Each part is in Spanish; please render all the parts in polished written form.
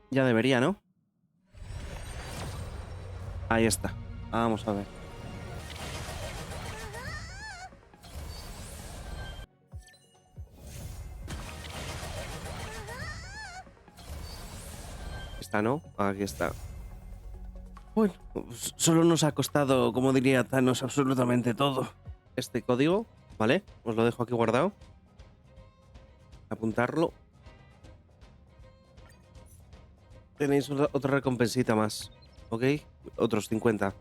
Ya debería, ¿no? Ahí está. Vamos a ver. Esta no. Aquí está. Bueno, pues solo nos ha costado, como diría Thanos, absolutamente todo. Este código, ¿vale? Os lo dejo aquí guardado. Apuntarlo. Tenéis otra recompensita más, ¿ok? Otros 50.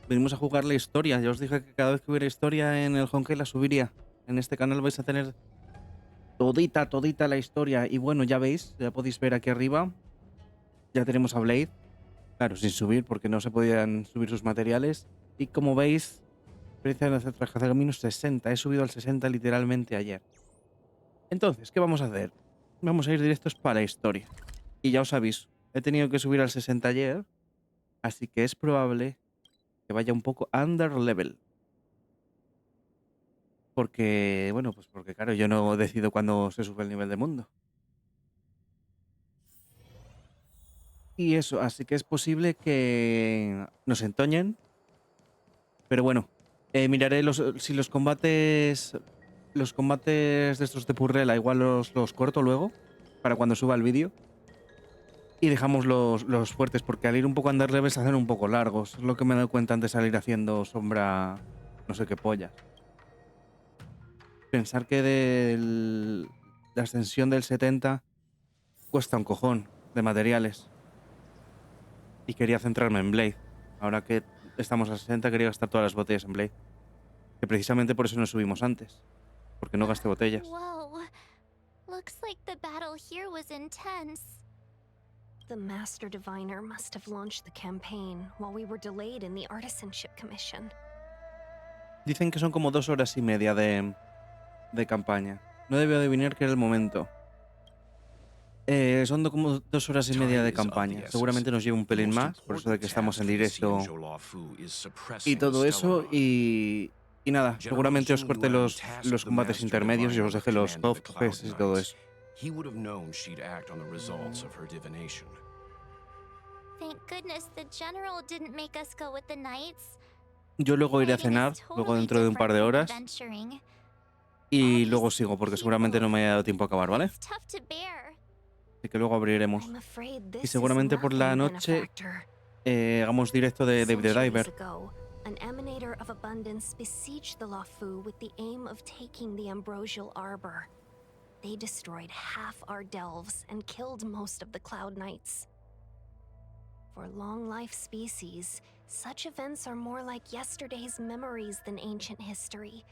Venimos a jugar la historia. Ya os dije que cada vez que hubiera historia en el Honkai la subiría. En este canal vais a tener todita la historia. Y bueno, ya veis, ya podéis ver aquí arriba. Ya tenemos a Blade. Claro, sin subir, porque no se podían subir sus materiales. Y como veis, experiencia de hacer traje de caminos 60. He subido al 60 literalmente ayer. Entonces, ¿qué vamos a hacer? Vamos a ir directos para la historia. Y ya os aviso, he tenido que subir al 60 ayer, así que es probable que vaya un poco under level. Porque, bueno, pues porque claro, yo no decido cuándo se sube el nivel de mundo. Y eso, así que es posible que nos entoñen. Pero bueno, miraré si los combates. Los combates de estos de Purrela igual los corto luego. Para cuando suba el vídeo. Y dejamos los fuertes, porque al ir un poco under level se hacen un poco largos. Es lo que me he dado cuenta antes de salir haciendo sombra. No sé qué pollas. Pensar que la ascensión del 70 cuesta un cojón de materiales. Y quería centrarme en Blade. Ahora que estamos a 60 quería gastar todas las botellas en Blade. Que precisamente por eso nos subimos antes. Porque no gasté botellas. Whoa. Looks like the battle here was intense. The Master Diviner must have launched the campaign while we were delayed in the Artisanship Commission. Dicen que son como 2 horas y media de campaña. No debo adivinar que era el momento. Son como 2 horas y media de campaña. Seguramente nos lleva un pelín más, por eso de que estamos en directo y todo eso. Y nada, seguramente os corte los combates intermedios y os deje los cofres y todo eso. He would have known she'd act on the results of her divination. Thank goodness the general didn't make us go with the knights. Yo luego iré a Fighting is cenar, luego totally dentro de un par de different from horas. adventuring. Y luego sigo, porque seguramente no me haya dado tiempo a acabar, ¿vale? It's tough to bear. Así que luego abriremos. I'm afraid Y this seguramente is por la nothing, noche benefactor. hagamos directo de David the Centuries Diver. ago, an emanator of abundance besieged the Lafu with the aim of taking the ambrosial arbor. They destroyed half our delves and killed most of the Cloud Knights. For long-life species, such events are more like yesterday's memories than ancient history.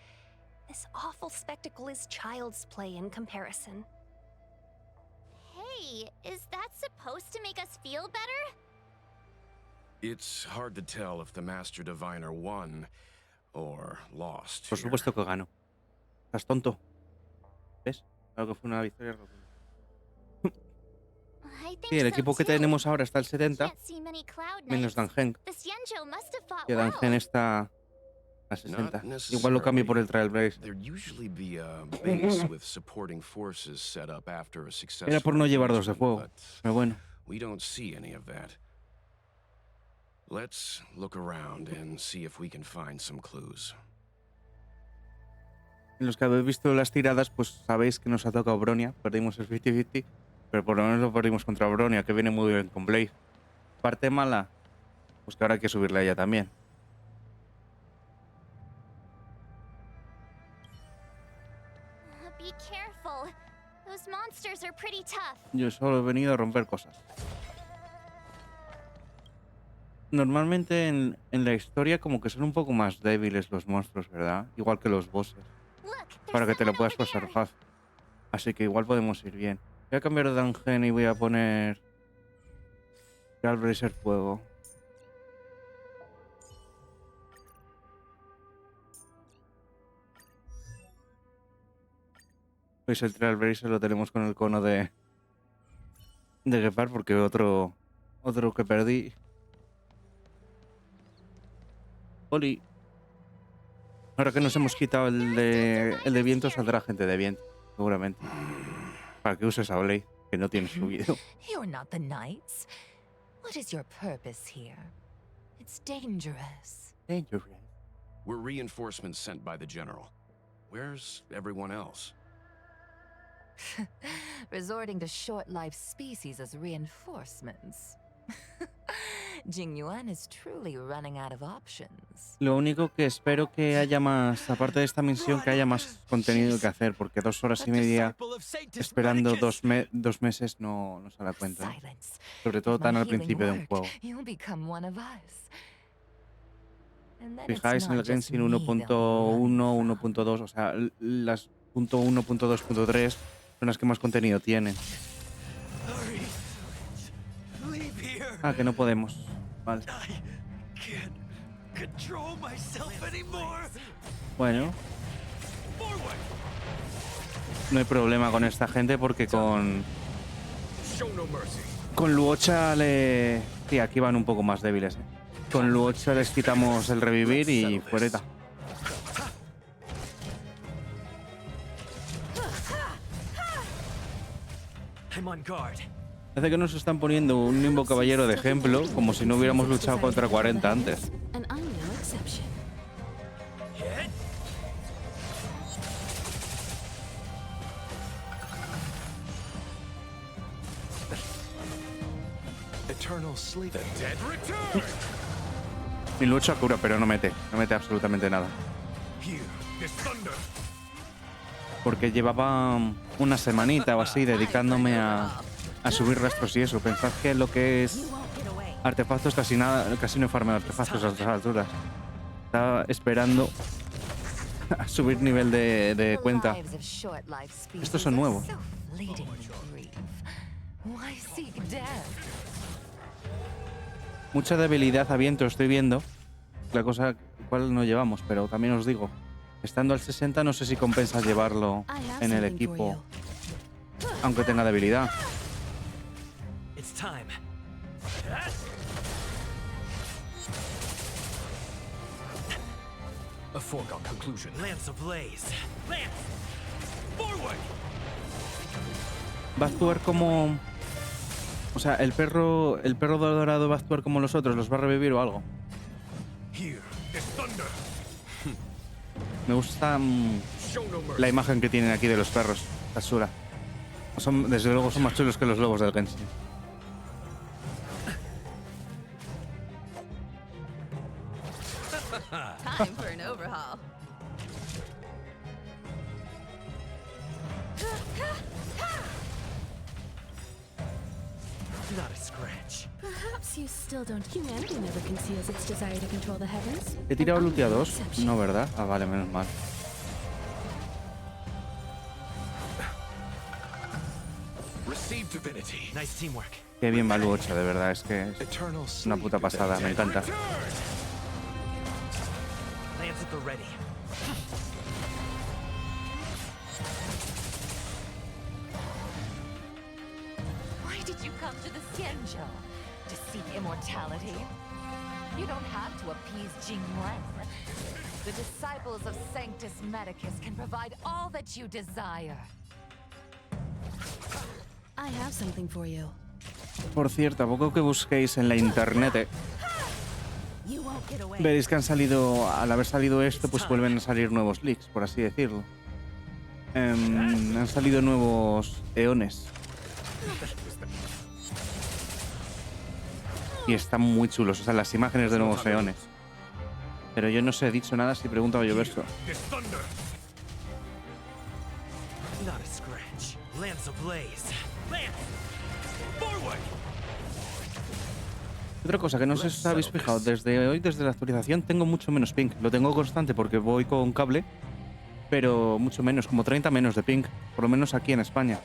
This awful spectacle is child's play in comparison. Hey, is that supposed to make us feel better? It's hard to tell if the Master Diviner won or lost. Por here. supuesto que gano. Estás tonto. ¿Ves? Claro que fue una victoria rotunda. I think Sí, el so equipo que too. tenemos ahora está al 70, Can't see many Cloud menos Knights. Dangen. The Xianzhou must have fought Que Dangen well. está a 60. Not Igual lo cambio por el Trailblazer. There'd usually be a base with supporting forces set up after a successful Era por no llevar dos de engagement, fuego. but Pero bueno. we don't see any of that. Let's look around and see if we can find some clues. En los que habéis visto las tiradas, pues sabéis que nos ha tocado Bronia. Perdimos el 50-50. Pero por lo menos lo perdimos contra Bronia, que viene muy bien con Blade. Parte mala, pues que ahora hay que subirle a ella también. Be careful. Those monsters are pretty tough. Yo solo he venido a romper cosas. Normalmente en la historia como que son un poco más débiles los monstruos, ¿verdad? Igual que los bosses. Look, there's Para que te lo someone puedas over pasar there. fácil. Así que igual podemos ir bien. Voy a cambiar de Dangen y voy a poner Trailblazer fuego. Pues el Trailblazer lo tenemos con el cono de Gepard, porque otro que perdí. Oli. Ahora que nos hemos quitado el de viento, saldrá gente de viento, seguramente. Para que uses a Blade. que no tiene subido. You're not the knights. What is your purpose here? It's dangerous. Dangerous. We're reinforcements sent by the general. Where's everyone else? Resorting to short-lived species as reinforcements. Jingyuan is truly running out of options. Lo único que espero que haya más, aparte de esta misión, que haya más contenido que hacer, porque 2 horas y media esperando 2 meses no sale a cuenta, ¿eh? Silence. Sobre todo If tan my al healing principio de un worked, juego. you'll become one of us. And then it's Fijáis en el not just Genshin me 1.1, they'll be running 1.2, o sea, las .1, .2, .3 son las que más contenido tienen. Ah, que no podemos. Vale. Bueno. No hay problema con esta gente porque con Luocha le... Sí, aquí van un poco más débiles, ¿eh? Con Luocha les quitamos el revivir y fuereta. Parece que nos están poniendo un Nimbo Caballero de ejemplo, como si no hubiéramos luchado contra 40 antes. And I'm no exception. Mi lucha cura, pero no mete absolutamente nada. Porque llevaba una semanita o así dedicándome a subir rastros y eso. Pensad que lo que es artefactos casi no farmeo artefactos a estas alturas. Estaba esperando a subir nivel de cuenta. lives of short-lived species Estos son nuevos. are so fleetingly brief. Why seek death? Mucha debilidad a viento estoy viendo. La cosa cual no llevamos, pero también os digo, estando al 60 no sé si compensa llevarlo en el equipo, aunque tenga debilidad. A foregone conclusion. Lance ablaze. Lance! Forward! Va a actuar como... O sea, el perro dorado va a actuar como los otros, los va a revivir o algo. Here is thunder. Me gusta Show no mercy. la imagen que tienen aquí de los perros. Está chula. Desde luego son más chulos que los lobos del Genshin. Time for an overhaul. Not a scratch. Perhaps you still don't. Humanity never conceals its desire to control the heavens. ¿He tirado And I'm lootea no 2? exception. No, ¿verdad? Ah, vale, menos mal. Receive divinity. Nice teamwork. Qué bien va el 8, de verdad. Es que es Eternal una puta pasada, me encanta. Lance at the ready. Why did you come to the Xianzhou? To seek immortality? You don't have to appease Jingyuan. The disciples of Sanctus Medicus can provide all that you desire. I have something for you. Por cierto, a poco que busquéis en la internet, You won't get away. veréis que han salido, al haber salido esto, pues vuelven a salir nuevos leaks, por así decirlo. Han salido nuevos eones. Y están muy chulos, o sea, las imágenes de nuevos eones. Pero yo no os he dicho nada si pregunto a Lloverso. Is thunder. Not a scratch. Lance ablaze. Lance! Forward! Otra cosa que no sé si os habéis fijado, desde la actualización tengo mucho menos ping. Lo tengo constante porque voy con cable, pero mucho menos, como 30 menos de ping, por lo menos aquí en España.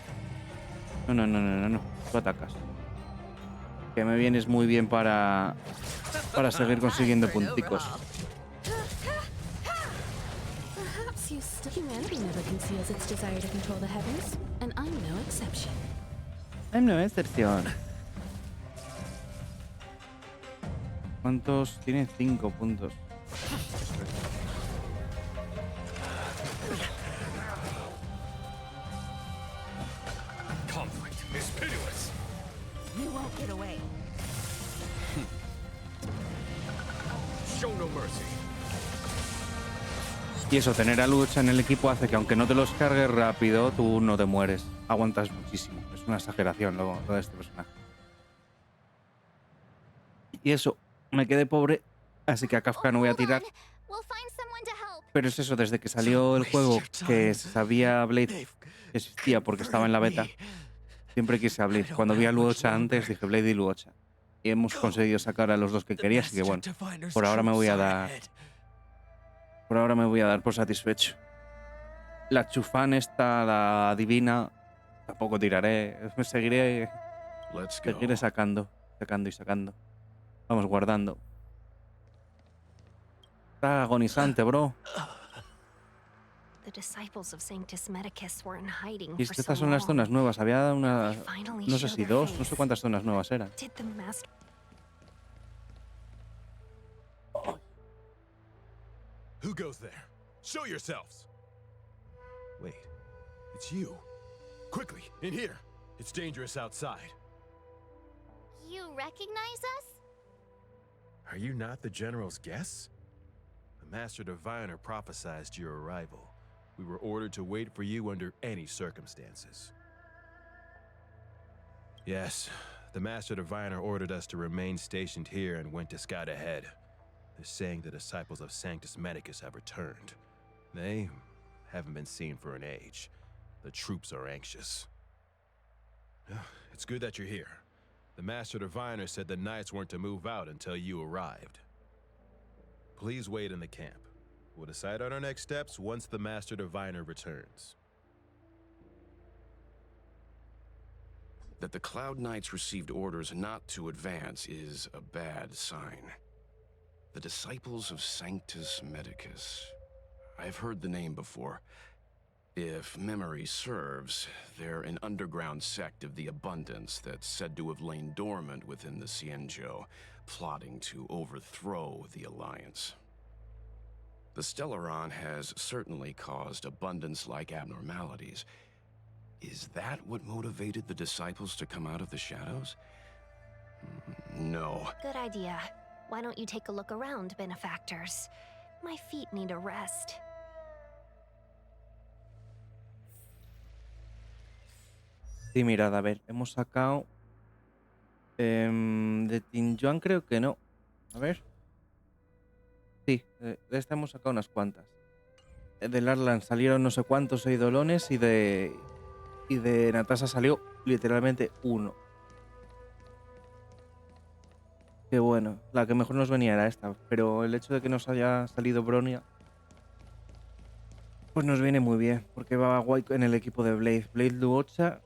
No, tú atacas. Que me vienes muy bien para seguir consiguiendo punticos. Perhaps you still. Humanity never conceals its desire to control the heavens, and I'm no exception. No excepción. ¿Cuántos? Tiene 5 puntos. Conflict is Show no mercy. Y eso, tener a lucha en el equipo hace que aunque no te los cargues rápido, tú no te mueres. Aguantas muchísimo. Es una exageración lo de este personaje. Y eso, me quedé pobre, así que a Kafka no voy a tirar. We'll find someone to help. Pero es eso, desde que salió el juego, que sabía Blade que existía porque estaba en la beta, siempre quise a Blade. Cuando vi a Luocha antes, dije Blade y Luocha. Y hemos conseguido sacar a los dos que quería, así que bueno, por ahora me voy a dar... Por ahora me voy a dar por satisfecho. La chufán esta, la divina, tampoco tiraré. Me seguiré sacando y sacando. Vamos guardando. Está agonizante, bro. The disciples of Sanctus Medicus were in hiding Y for estas so son las long. zonas nuevas. Había una... They finally No sé show si their dos, no sé face. cuántas zonas nuevas eran. Did the master Who goes there? Show yourselves. Wait, it's you. Quickly, in here. It's dangerous outside. You recognize us? Are you not the General's guests? The Master Diviner prophesied your arrival. We were ordered to wait for you under any circumstances. Yes, the Master Diviner ordered us to remain stationed here and went to scout ahead. They're saying the disciples of Sanctus Medicus have returned. They haven't been seen for an age. The troops are anxious. It's good that you're here. The Master Diviner said the Knights weren't to move out until you arrived. Please wait in the camp. We'll decide on our next steps once the Master Diviner returns. That the Cloud Knights received orders not to advance is a bad sign. The Disciples of Sanctus Medicus. I've heard the name before. If memory serves, they're an underground sect of the Abundance that's said to have lain dormant within the Xianzhou, plotting to overthrow the Alliance. The Stellaron has certainly caused Abundance-like abnormalities. Is that what motivated the Disciples to come out of the shadows? No. Good idea. Why don't you take a look around, benefactors? My feet need a rest. Sí, mirad, a ver, hemos sacado... de Tinjuan creo que no. A ver. Sí, de esta hemos sacado unas cuantas. Del Arlan salieron no sé cuántos eidolones y de Natasha salió literalmente uno. Qué bueno. La que mejor nos venía era esta. Pero el hecho de que nos haya salido Bronia, pues nos viene muy bien. Porque va guay en el equipo de Blade. Blade Luocha.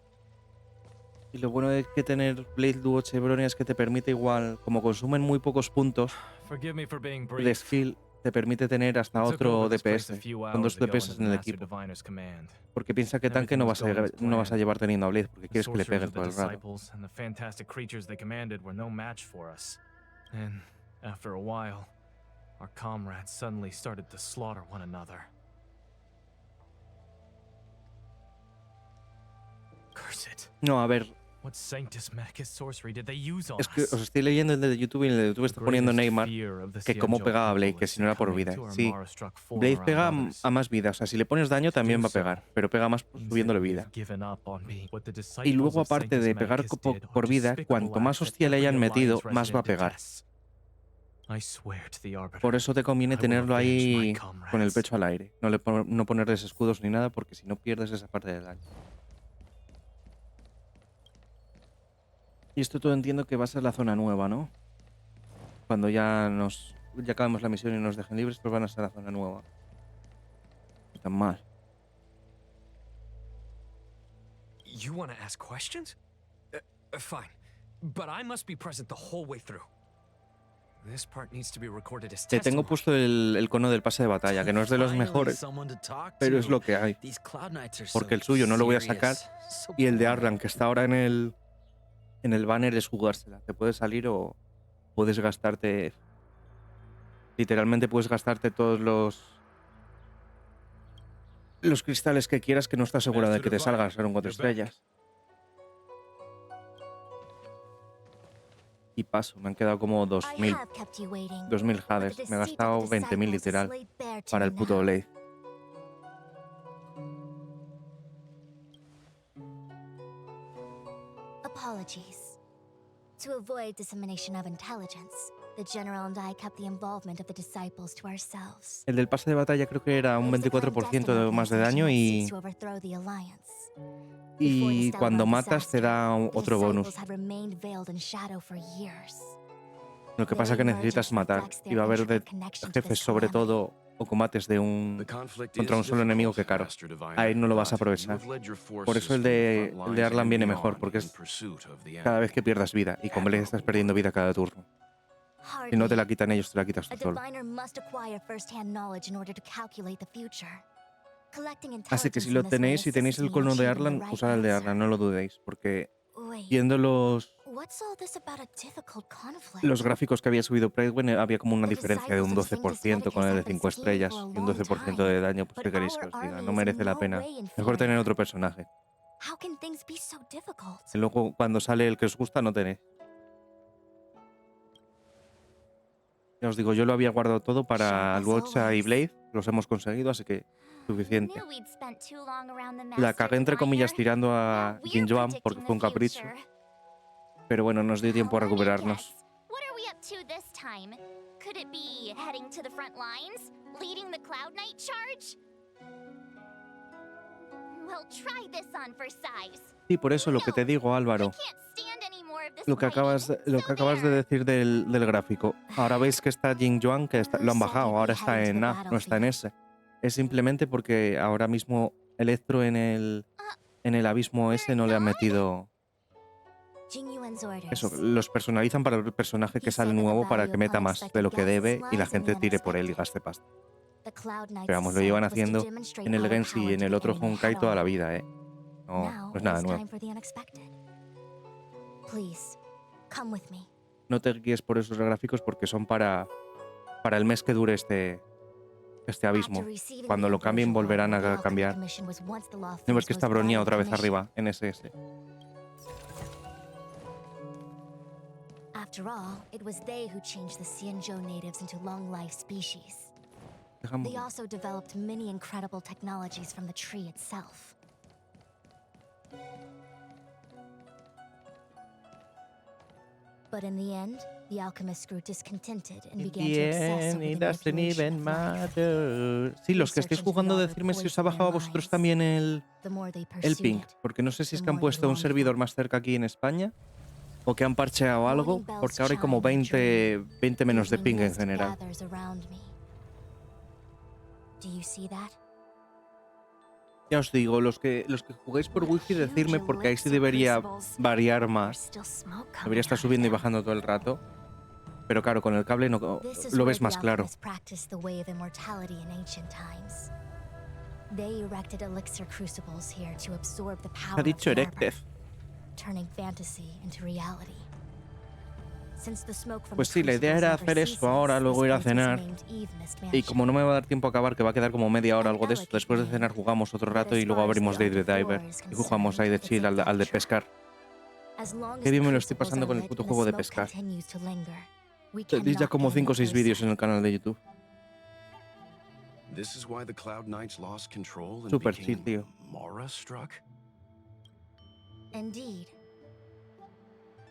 Y lo bueno de que tener Blade Luocha y Bronia es que te permite igual, como consumen muy pocos puntos de skill, te permite tener hasta otro DPS, con 2 DPS en el equipo. Porque piensa que tanque no vas a llevar teniendo a Blade, porque quieres que le peguen todo el rato. And after a while, our comrades suddenly started to slaughter one another. Curse it. No, a ver. What Sanctus Medicus sorcery did they use on Es que os estoy leyendo el de YouTube y el de YouTube está poniendo Neymar que cómo pegaba a Blade, que si no era por vida. Sí, Blade pega a más vida, o sea, si le pones daño también va a pegar, pero pega más subiéndole vida. Y luego aparte de pegar por vida, cuanto más hostia le hayan metido, más va a pegar. Por eso te conviene tenerlo ahí con el pecho al aire, no ponerles escudos ni nada, porque si no pierdes esa parte del daño. Y esto todo entiendo que va a ser la zona nueva, ¿no? Cuando ya acabemos la misión y nos dejen libres, pues van a ser la zona nueva. No tan mal. You want to ask questions? Fine, but I must be present the whole way through. This part needs to be recorded as Te tengo puesto el cono del pase de batalla, que no es de los mejores, pero es lo que hay. Porque el suyo no lo voy a sacar y el de Arlan, que está ahora en el banner, es jugársela. Te puedes salir o puedes gastarte... Literalmente puedes gastarte todos los cristales que quieras, que no estás seguro de que te salgan. Son 4 estrellas. Y paso, me han quedado como I 2000, have kept you waiting, 2000 but the jades. Me he deceit of gastado the 20.000 disciples is literal laid bare to para me el puto now. Blade. Apologies. To avoid dissemination of intelligence, the General and I kept the involvement of the disciples to ourselves. El del pase de batalla creo que era un It was the 24% de clandestine más de organization daño that seeks y, to overthrow the Alliance. Before the y cuando Stellarod matas te disaster, da the otro bonus. disciples had remained veiled in shadow for years. Lo que pasa es que Their necesitas emergence matar. reflects Y their va a haber de intricate connection to jefes this sobre calamity. todo o combates de The conflict contra is un solo enemigo que difficult, caro. Master Diviner, Ahí no lo vas a but you aprovechar. have led your Por eso forces el from the de, front el de lines Arlan and viene mejor, beyond porque in es pursuit of the cada enemy. vez que pierdas vida. Y con Blade estás perdiendo vida cada turno. Si no te la quitan ellos, te la quitas A tú solo. diviner must acquire first-hand knowledge in order to calculate the future. Collecting Así que si intelligence lo in this way tenéis, si tenéis assists el me in cono de achieving the Arlan, right usad el de answer. Arlan, no lo dudéis, porque Wait, viendo what's all this about a difficult conflict? los gráficos que había subido Plague, había como una The diferencia de un disciples of Sanctus 12% con el de Medicus have been 5 scheming estrellas for a y un long 12% de time, daño. Pues but qué queréis que our os diga, army no is merece in la no pena. way Mejor tener inferior. otro personaje. How can things be so difficult? Y luego cuando sale el que os gusta no tenéis. Ya os digo, yo lo había guardado todo para Sharp as Luocha y always. Blade, los hemos conseguido, así que suficiente. Knew we'd spent too long around the La master cagué entre comillas diviner. tirando Now a we're Jinjoan porque predicting fue the un capricho, future. pero bueno, nos dio tiempo a Let me recuperarnos. guess. What are we up to this time? Could it be heading to the front lines? Leading the Cloud Knight charge? Well, try this on for size. Sí, por eso lo que te digo, I Álvaro, can't stand any more of this lo que acabas, writing, lo so que acabas de there. decir del gráfico. Ahora veis que está Jinjoan, que lo han bajado, ahora está en A, no está en S. Es simplemente porque ahora mismo Electro en el abismo S no le han metido... Jingyuan's orders. Eso, los personalizan para el personaje que sale nuevo para que meta más de lo que debe y la gente tire por él y gaste pasta. The Cloud Knight's Pero vamos, lo llevan assault was to haciendo demonstrate en el our Gensi y power en to el the otro enemy Honkai toda la head-on. vida, ¿eh? No, Now no es nada it's nuevo. time for the unexpected. Please, come with me. No te guíes por esos gráficos porque son para el mes que dure este abismo. After receiving Cuando the lo cambien Ambrosial volverán Order, the a Alchemy cambiar. Commission was once the Law No ves que Firm's está most Bronia valued otra vez commission. arriba en SS. After all, it was they who changed the Xianzhou natives into long-life species. Dejamos. They also developed many incredible technologies from the tree itself. But in the end, the alchemists grew discontented and began to obsess over the manipulation of life. Sí, los que estéis jugando, decidme si os ha bajado a vosotros también el The more they ping. pursued it, Porque no sé si es the que han more puesto they un longed servidor for it. más cerca aquí en España o que han parcheado algo, Morning bells porque ahora hay como chime and 20 menos de evening ping en mist general. gathers around me. Do you see that? Ya os digo, los que juguéis por wifi, decidme porque ahí sí debería variar más. Debería estar subiendo y bajando todo el rato. Pero claro, con el cable no, This is lo where ves the más claro. alchemists practiced the way of immortality in ancient times. They erected elixir crucibles here to absorb the power Ha dicho of the erected. arbor, turning fantasy into reality. Since the smoke from Pues the sí, la idea crucibles era never hacer eso ceases, ahora, luego this ir a place was cenar. named Eve Mist Y Mansion. como no me va a dar tiempo a acabar, que va a quedar como media hora o algo de eso, después de cenar jugamos otro rato y luego abrimos Day the Diver y jugamos ahí de chill al de pescar. As long as Qué bien the me lo estoy crucibles pasando are con el lit puto and the juego de smoke pescar. continues to linger, we Tenéis ya cannot como get in 5 o the 6 close vídeos en side. el canal de YouTube. This is why the Cloud Knights lost control and Super became chill, tío. Mara-struck? Indeed.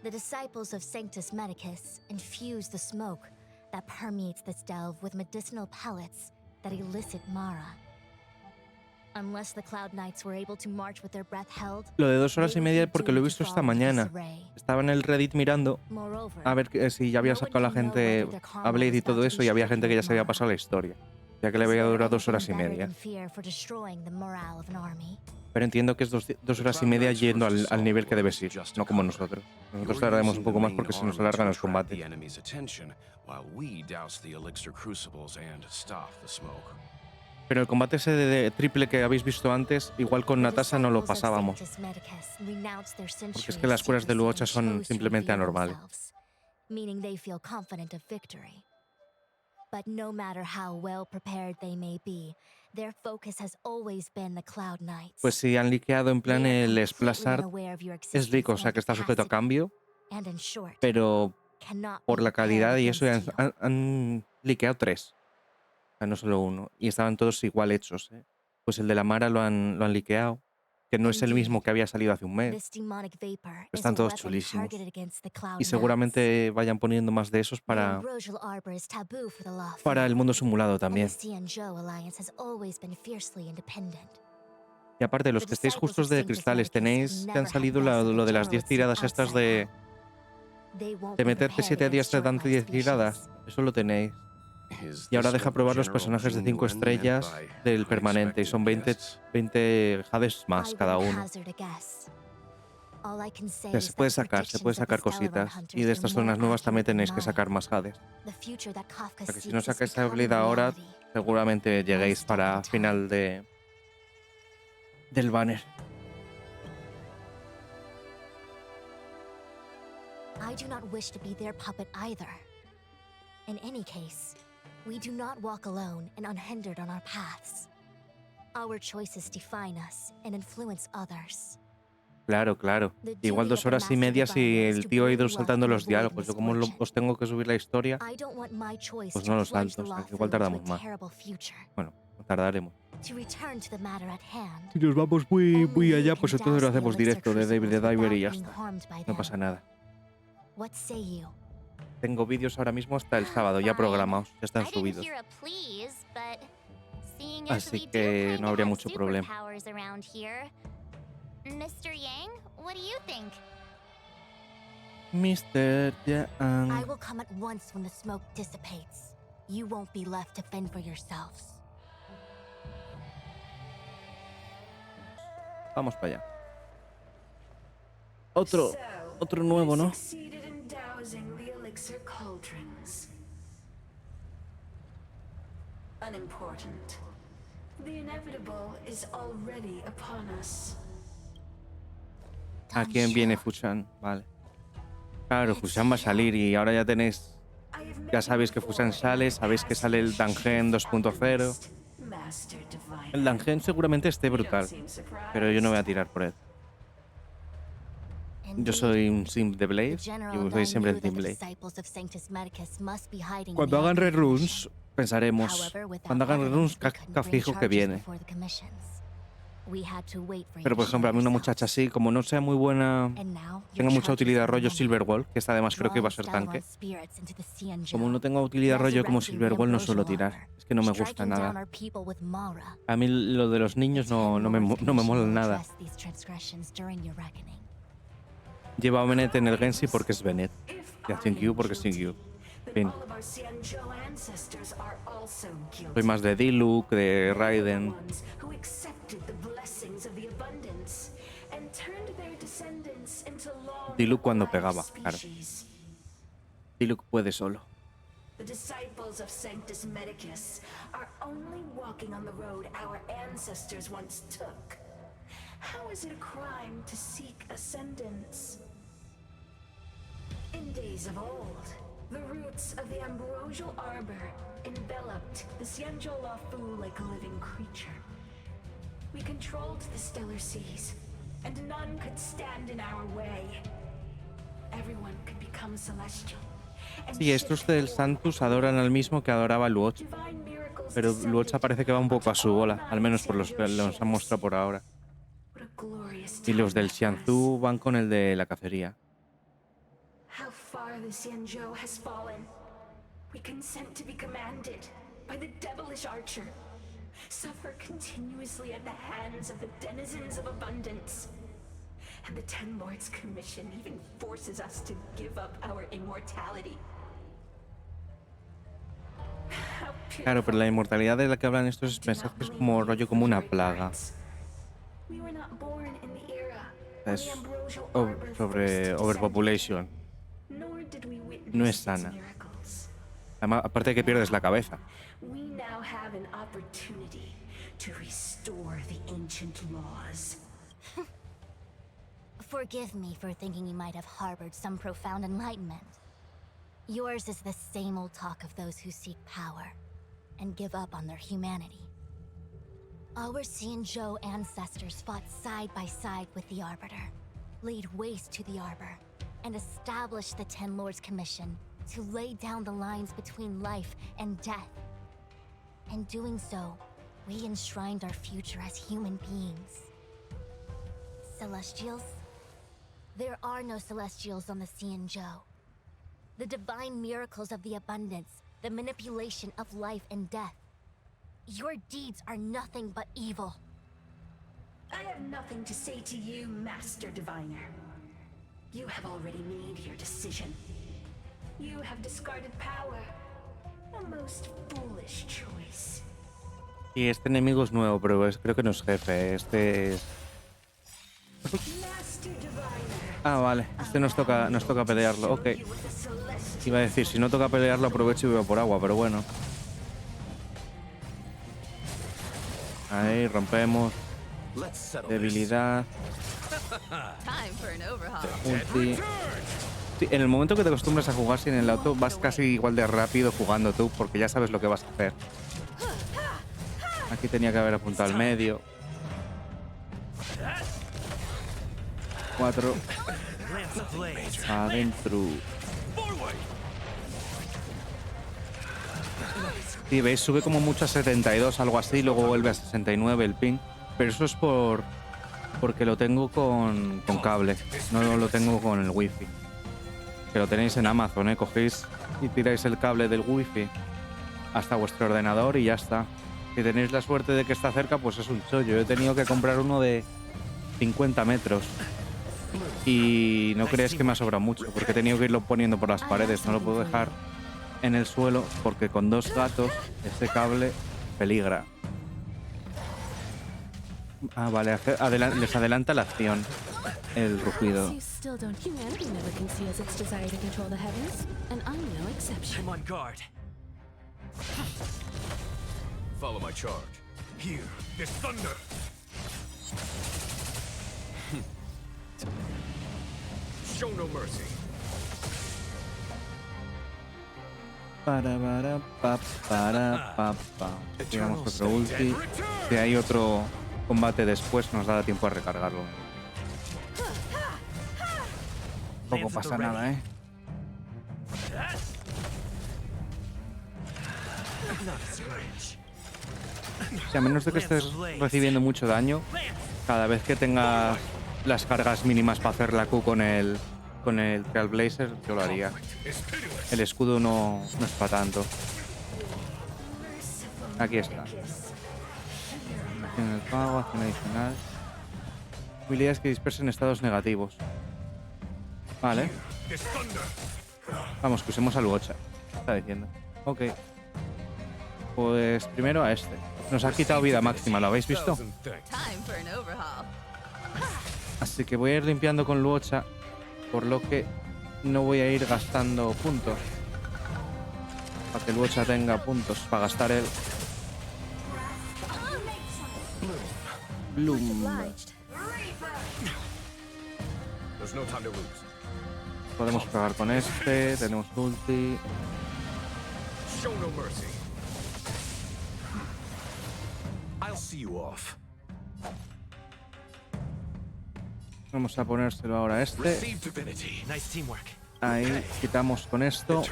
The disciples of Sanctus Medicus infuse the smoke that permeates this delve with medicinal pellets that elicit Mara. Unless the Cloud Knights were able to march with their breath held, Lo de 2 horas they y would media be porque lo he doomed visto to esta fall into mañana. disarray. Estaba en el Reddit mirando Moreover, a ver si ya había no one sacado la can know gente whether their a combo Blade is y todo about to eso be y había stricken gente que ya with se había Mara. pasado la historia. Ya que le Is había there durado 2 anything horas y better media. than fear for destroying the morale of an army? Pero entiendo que es 2 horas y media yendo al nivel que debes ir, no como nosotros. Nosotros tardaremos un poco más porque se nos alargan los combates. While we douse the elixir crucibles and stop the smoke. Pero el combate ese de triple que habéis visto antes, igual con The Natasha no lo disciples of pasábamos. Sanctus Medicus renounce their Porque es que las curas de centuries Luocha of son secrecy and simplemente chose to reveal anormales. themselves, meaning they feel confident of victory. But no matter how well prepared they may be, their focus has always been the Cloud Knights. Pues sí, han liqueado en plan They are el completely splash art. unaware of your Es rico, o existence sea and que está sujeto a capacity. cambio, And in short, pero cannot por be la calidad paired y eso, y against han, steel. han liqueado 3, o sea, no solo uno, y estaban todos igual hechos, ¿eh? Pues el de la Mara lo han liqueado, que no es el mismo Indeed, que había salido hace un mes. this demonic vapor is Están a todos weapon chulísimos. targeted against the Cloud Y Knights. seguramente vayan poniendo más de esos The para ambrosial arbor is taboo for the lawful, el mundo simulado and the también. Xianzhou alliance has always been fiercely independent. Y aparte, los The que estéis disciples justos of de Sanctus cristales, Medicus have tenéis que never han had salido less of lo a de las general 10 at sea tiradas estas outside. de They won't de be meterte prepared 7 días against te dan short-lived 10 species. tiradas. Eso lo tenéis. Is Y ahora this deja what probar los General personajes de 5 Jing Wen meant estrellas by del permanente. Y son 20 unexpected guests? jades más I cada won't uno. hazard a guess. All I can say Que is se that puede the sacar predictions of the Stellarite cositas. hunters Y de were estas more zonas nuevas también accurate than tenéis que mine. sacar más jades. The future that Kafka O sea que si seeks no is sacáis esa becoming habilidad ahora, reality. seguramente lleguéis step para at a time. final del banner. I do not wish to be their puppet either. In any case, we do not walk alone and unhindered on our paths. Our choices define us and influence others. Claro, claro. The Igual duty 2 of the horas y Master media si Diviner is el to tío ha brew ido love saltando through los void diálogos. Yo misfortune. como os tengo que subir la historia, I don't want my choice pues to no lo plunge salto. the O sea, law que igual into a tardamos más. terrible future. Bueno, no tardaremos. To return to the matter at hand. Si nos vamos muy Only you allá, can pues entonces lo douse the hacemos elixir directo de David crucibles the Diver without y ya being está. harmed by No them. pasa nada. What say you? Tengo vídeos ahora mismo hasta el sábado ya programados, ya están subidos. Así que no habría mucho problema. Mr. Yang, what do you think? Mr. I Yang. will come at once when the smoke dissipates. You won't be left to fend for yourselves. Vamos para allá. Otro nuevo, ¿no? Succeeded in dowsing the elixir cauldrons. Unimportant. The inevitable is already upon us. ¿A quién viene Fushan? Vale. Claro, Fushan va a salir y ahora ya tenéis... Ya sabéis que Fushan sale, sabéis que sale el Dungeon 2.0. El Dungeon seguramente esté brutal, pero yo no voy a tirar por él. Yo soy un simp de Blade y soy siempre el Team Blade. Cuando hagan reruns, pensaremos. Cuando hagan reruns, fijo que viene. Pero por ejemplo, a mí una muchacha así, como no sea muy buena, tenga mucha utilidad rollo Silverwall, que esta además creo que va a ser tanque. Como no tengo utilidad rollo como Silverwall, no suelo tirar. Es que no me gusta nada. A mí lo de los niños no me mola nada. Lleva a Bennett en el Gensi porque es Bennett. Y a Tsinkyu porque es Tsinkyu. Fin. Soy más de Diluc, de Raiden. Diluc cuando pegaba, claro. Diluc puede solo. The disciples of Sanctus Medicus are only walking on the road our ancestors once took. How is it a crime to seek ascendance? In days of old, the roots of the ambrosial arbor enveloped the Xianzhou Lafu like a living creature. We controlled the stellar seas, and none could stand in our way. Everyone could become celestial. Sí, estos del Santus adoran al mismo que adoraba Luoch. Pero Luoch parece que va un poco a su bola, al menos por los que nos han mostrado por ahora. Y los del Xianzhou van con el de la cacería. How far the Xianzhou has fallen. We consent to be commanded by the devilish archer. Suffer continuously at the hands of the denizens of abundance. And the Ten Lords' Commission even forces us to give up our immortality. Claro, pero la inmortalidad de la que hablan estos pensad que es como rollo como una plaga. Es sobre overpopulation. No es sana. Además, aparte de que pierdes la cabeza. We now have an opportunity to restore the ancient laws. Forgive me for thinking you might have harbored some profound enlightenment. Yours is the same old talk of those who seek power and give up on their humanity. Our Xianzhou ancestors fought side by side with the Arbiter, laid waste to the Arbor, and established the Ten Lords Commission to lay down the lines between life and death. In doing so, we enshrined our future as human beings. Celestials? There are no Celestials on the Xianzhou. The divine miracles of the abundance, the manipulation of life and death. Your deeds are nothing but evil. I have nothing to say to you, Master Diviner. You have already made your decision. You have discarded power. A most foolish choice. Y este enemigo es nuevo, pero creo que no es jefe. Este es... Ah, vale. Este nos toca pelearlo. Ok. Iba a decir, si no toca pelearlo, aprovecho y voy por agua, pero bueno. Ahí, rompemos. Debilidad. Ulti. Sí, en el momento que te acostumbras a jugar sin el auto, vas casi igual de rápido jugando tú, porque ya sabes lo que vas a hacer. Aquí tenía que haber apuntado al medio. 4. Adentro. Sí, veis, sube como mucho a 72, algo así, luego vuelve a 69 el ping. Pero eso es porque lo tengo con cable, no lo tengo con el wifi. Que lo tenéis en Amazon, ¿eh? Cogéis y tiráis el cable del wifi hasta vuestro ordenador y ya está. Si tenéis la suerte de que está cerca, pues es un chollo. Yo he tenido que comprar uno de 50 metros. Y no creáis que me ha sobrado mucho, porque he tenido que irlo poniendo por las paredes. No lo puedo dejar en el suelo, porque con 2 gatos este cable peligra. Ah, vale, les adelanta la acción, el rugido. Humanity never conceals its desire to control the heavens, and I'm no exception. I'm on guard. Follow my charge. Here, this thunder. Show no mercy. Para. Tiramos otro ulti. Si hay otro combate después, nos da tiempo a recargarlo. Tampoco pasa nada, ¿eh? Si a menos de que estés recibiendo mucho daño, cada vez que tengas las cargas mínimas para hacer la Q con el Trailblazer, yo lo haría. El escudo no es para tanto. Aquí está. Acción del pago, acción adicional. Habilidades que dispersen estados negativos. Vale. Vamos, que usemos al Uocha. Está diciendo. Ok. Pues primero a este. Nos ha quitado vida máxima, ¿lo habéis visto? Así que voy a ir limpiando con Luocha, por lo que no voy a ir gastando puntos. Para que Luocha tenga puntos para gastar él. Bloom. Podemos pegar con este, tenemos ulti. Vamos a ponérselo ahora a este. Ahí, quitamos con esto.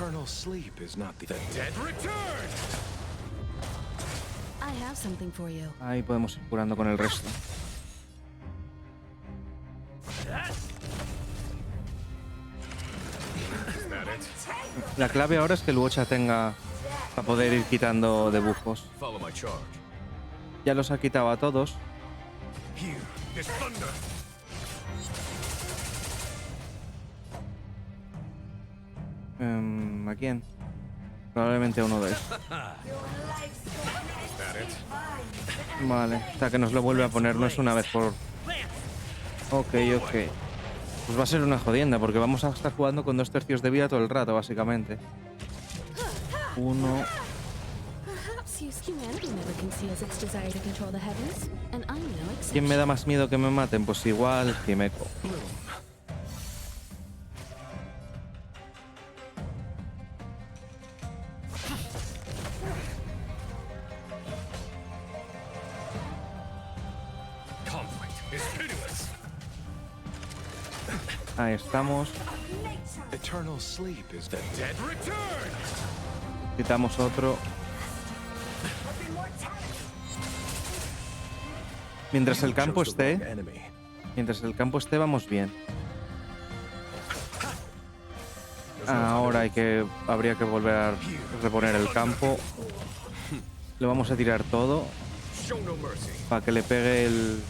Ahí podemos ir curando con el resto. La clave ahora es que el Uocha tenga para poder ir quitando debujos. Ya los ha quitado a todos. ¿A quién? Probablemente a uno de ellos. Vale, hasta que nos lo vuelve a poner, no es una vez por... Ok. Pues va a ser una jodienda, porque vamos a estar jugando con 2 tercios de vida todo el rato, básicamente. 1... ¿Quién me da más miedo que me maten? Pues igual Himeko. Ahí estamos. Eternal sleep is The dead return! Quitamos otro. Mientras el campo esté, vamos bien. Ahora habría que volver a reponer el campo. Le vamos a tirar todo para que le pegue el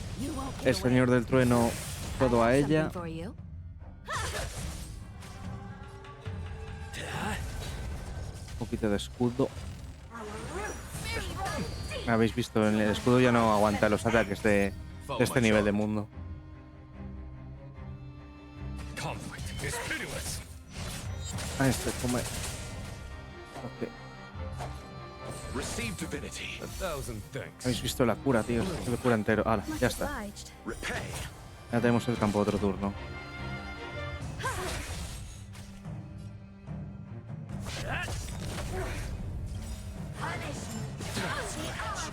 señor del trueno todo a ella. Un poquito de escudo. Habéis visto, el escudo ya no aguanta los ataques de este nivel de mundo. Ah, este come. Ok. Habéis visto la cura, tío. La cura entero. Hala, ya está. Ya tenemos el campo otro turno.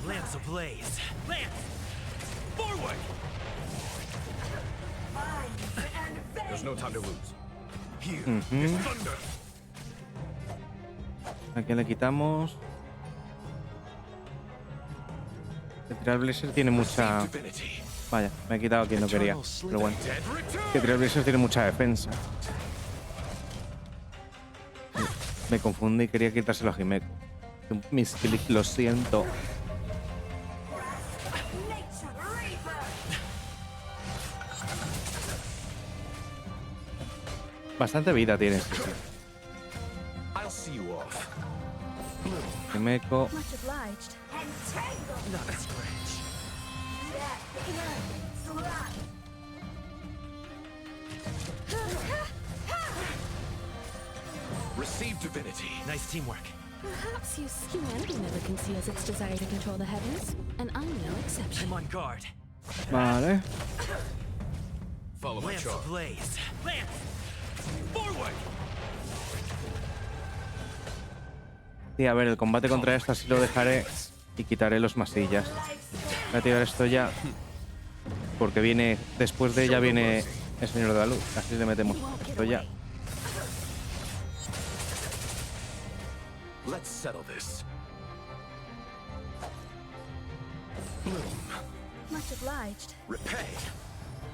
Lance ablaze. Lance! Forward! There's no time to lose. Here Ujú. is thunder. ¿A quién le quitamos? El Trailblazer tiene mucha... Vaya, me he quitado a quien no quería. Pero bueno. Que Trailblazer tiene mucha defensa. Me confundí y quería quitárselo a Himeko. Mis clics, lo siento. Bastante vida tiene este tío. I'll see you off. Himeko. Much obliged. Not a scratch. Receive divinity. Nice teamwork. Perhaps humanity never conceals its desire to control the heavens, and I'm no exception. I'm on guard. Vale. Follow my Lance charge. ablaze. Lance! Forward! Y a ver, el combate contra esta sí lo dejaré y quitaré los masillas. Voy a tirar esto ya. Porque viene... Después de ella viene el señor de la luz. Así le metemos esto ya. Let's settle this. Much obliged. Repay.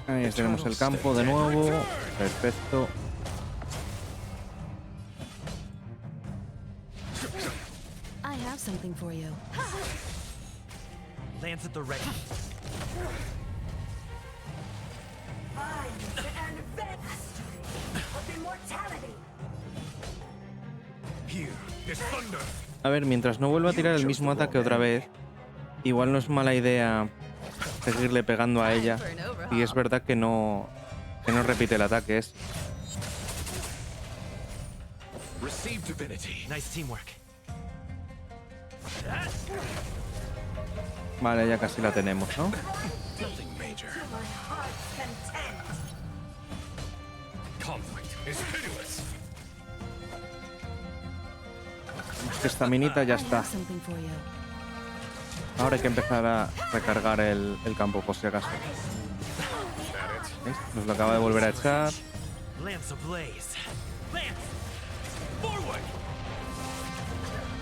Ahí tenemos el campo de nuevo. Perfecto. I have something for you. Lance at the ready. Here is thunder. A ver, mientras no vuelva a tirar el mismo ataque otra vez, igual no es mala idea seguirle pegando a ella. Y es verdad que no repite el ataque. Es Receive divinity. Nice teamwork. Vale, ya casi la tenemos, ¿no? Nothing major. Conflict is pitiless. Esta minita ya I está. have something for you. Ahora hay que empezar a recargar el campo, por si acaso. ¿Veis? Nos lo acaba de volver a echar. Lance ablaze. Lance! Forward!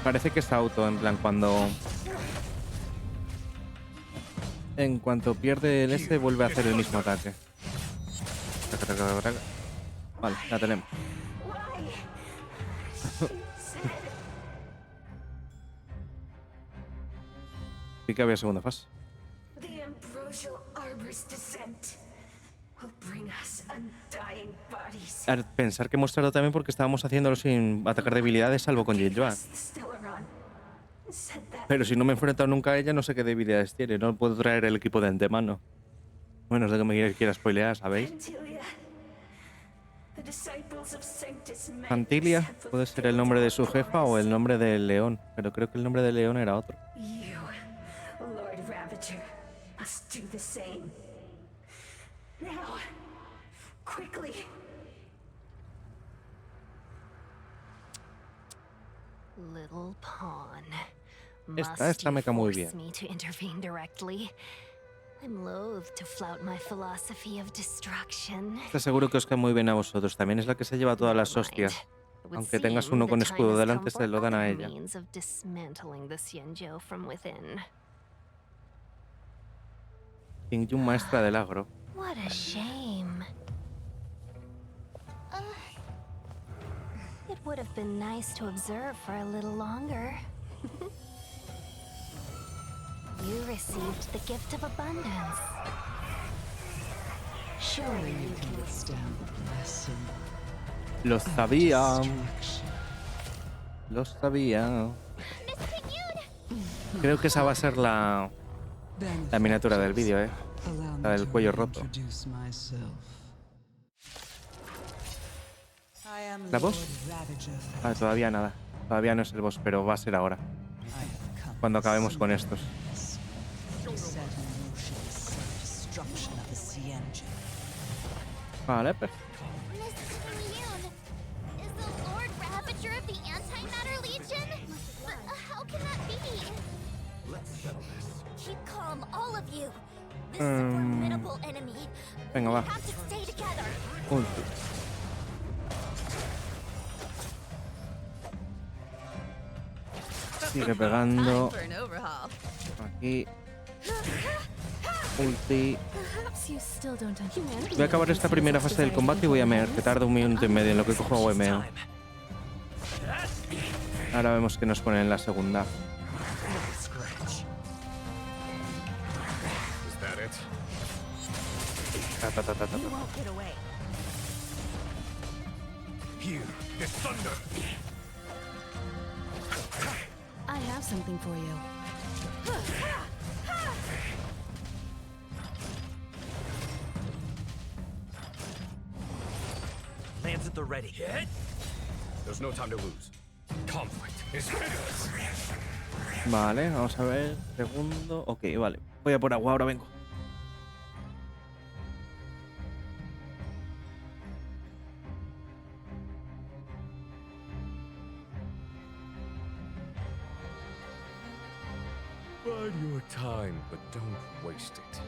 Parece que es auto, en plan, cuando... En cuanto pierde el este, vuelve a hacer el mismo ataque. Vale, la tenemos. Sí que había segunda fase. The ambrosial arbor's descent will bring us undying bodies. A pensar que hemos tardado también porque estábamos haciéndolo sin atacar debilidades, salvo con Jinjoan. Pero si no me he enfrentado nunca a ella, no sé qué debilidades tiene. No puedo traer el equipo de antemano. Bueno, es de que me quiera spoilear, ¿sabéis? Antilia puede ser el nombre de su jefa o el nombre del león, pero creo que el nombre del león era otro. You, Lord Ravager, must do the same. Now, quickly. Little pawn. Esta me cae muy bien. Me to intervene directly? I'm loath to flout my philosophy of destruction. Te aseguro que os cae muy bien a vosotros. También es la que se lleva todas las hostias. Aunque tengas uno con escudo delante, se lo dan a ella. King maestra del agro. What a shame. It would have been nice to observe for a little longer. You received the gift of abundance. Surely you can withstand the lesson. Lo sabía. Lo sabía. Creo que esa va a ser la miniatura del vídeo, ¿eh? La del cuello roto. ¿La boss? Ah, todavía nada. Todavía no es el boss, pero va a ser ahora. Cuando acabemos con estos. Vale, perfecto. Venga, va. Sigue pegando. Aquí. Ulti. Voy a acabar esta primera fase del combate y voy a mear, que tarda 1 minuto y medio en lo que cojo agua y meo. Ahora vemos que nos ponen en la segunda. I have something for you. Lands at the ready. Hit. There's no time to lose. Conflict is pitiless. Vale, vamos a ver. Segundo. Ok, vale. Voy a por agua, ahora vengo. Bide your time, but don't waste it.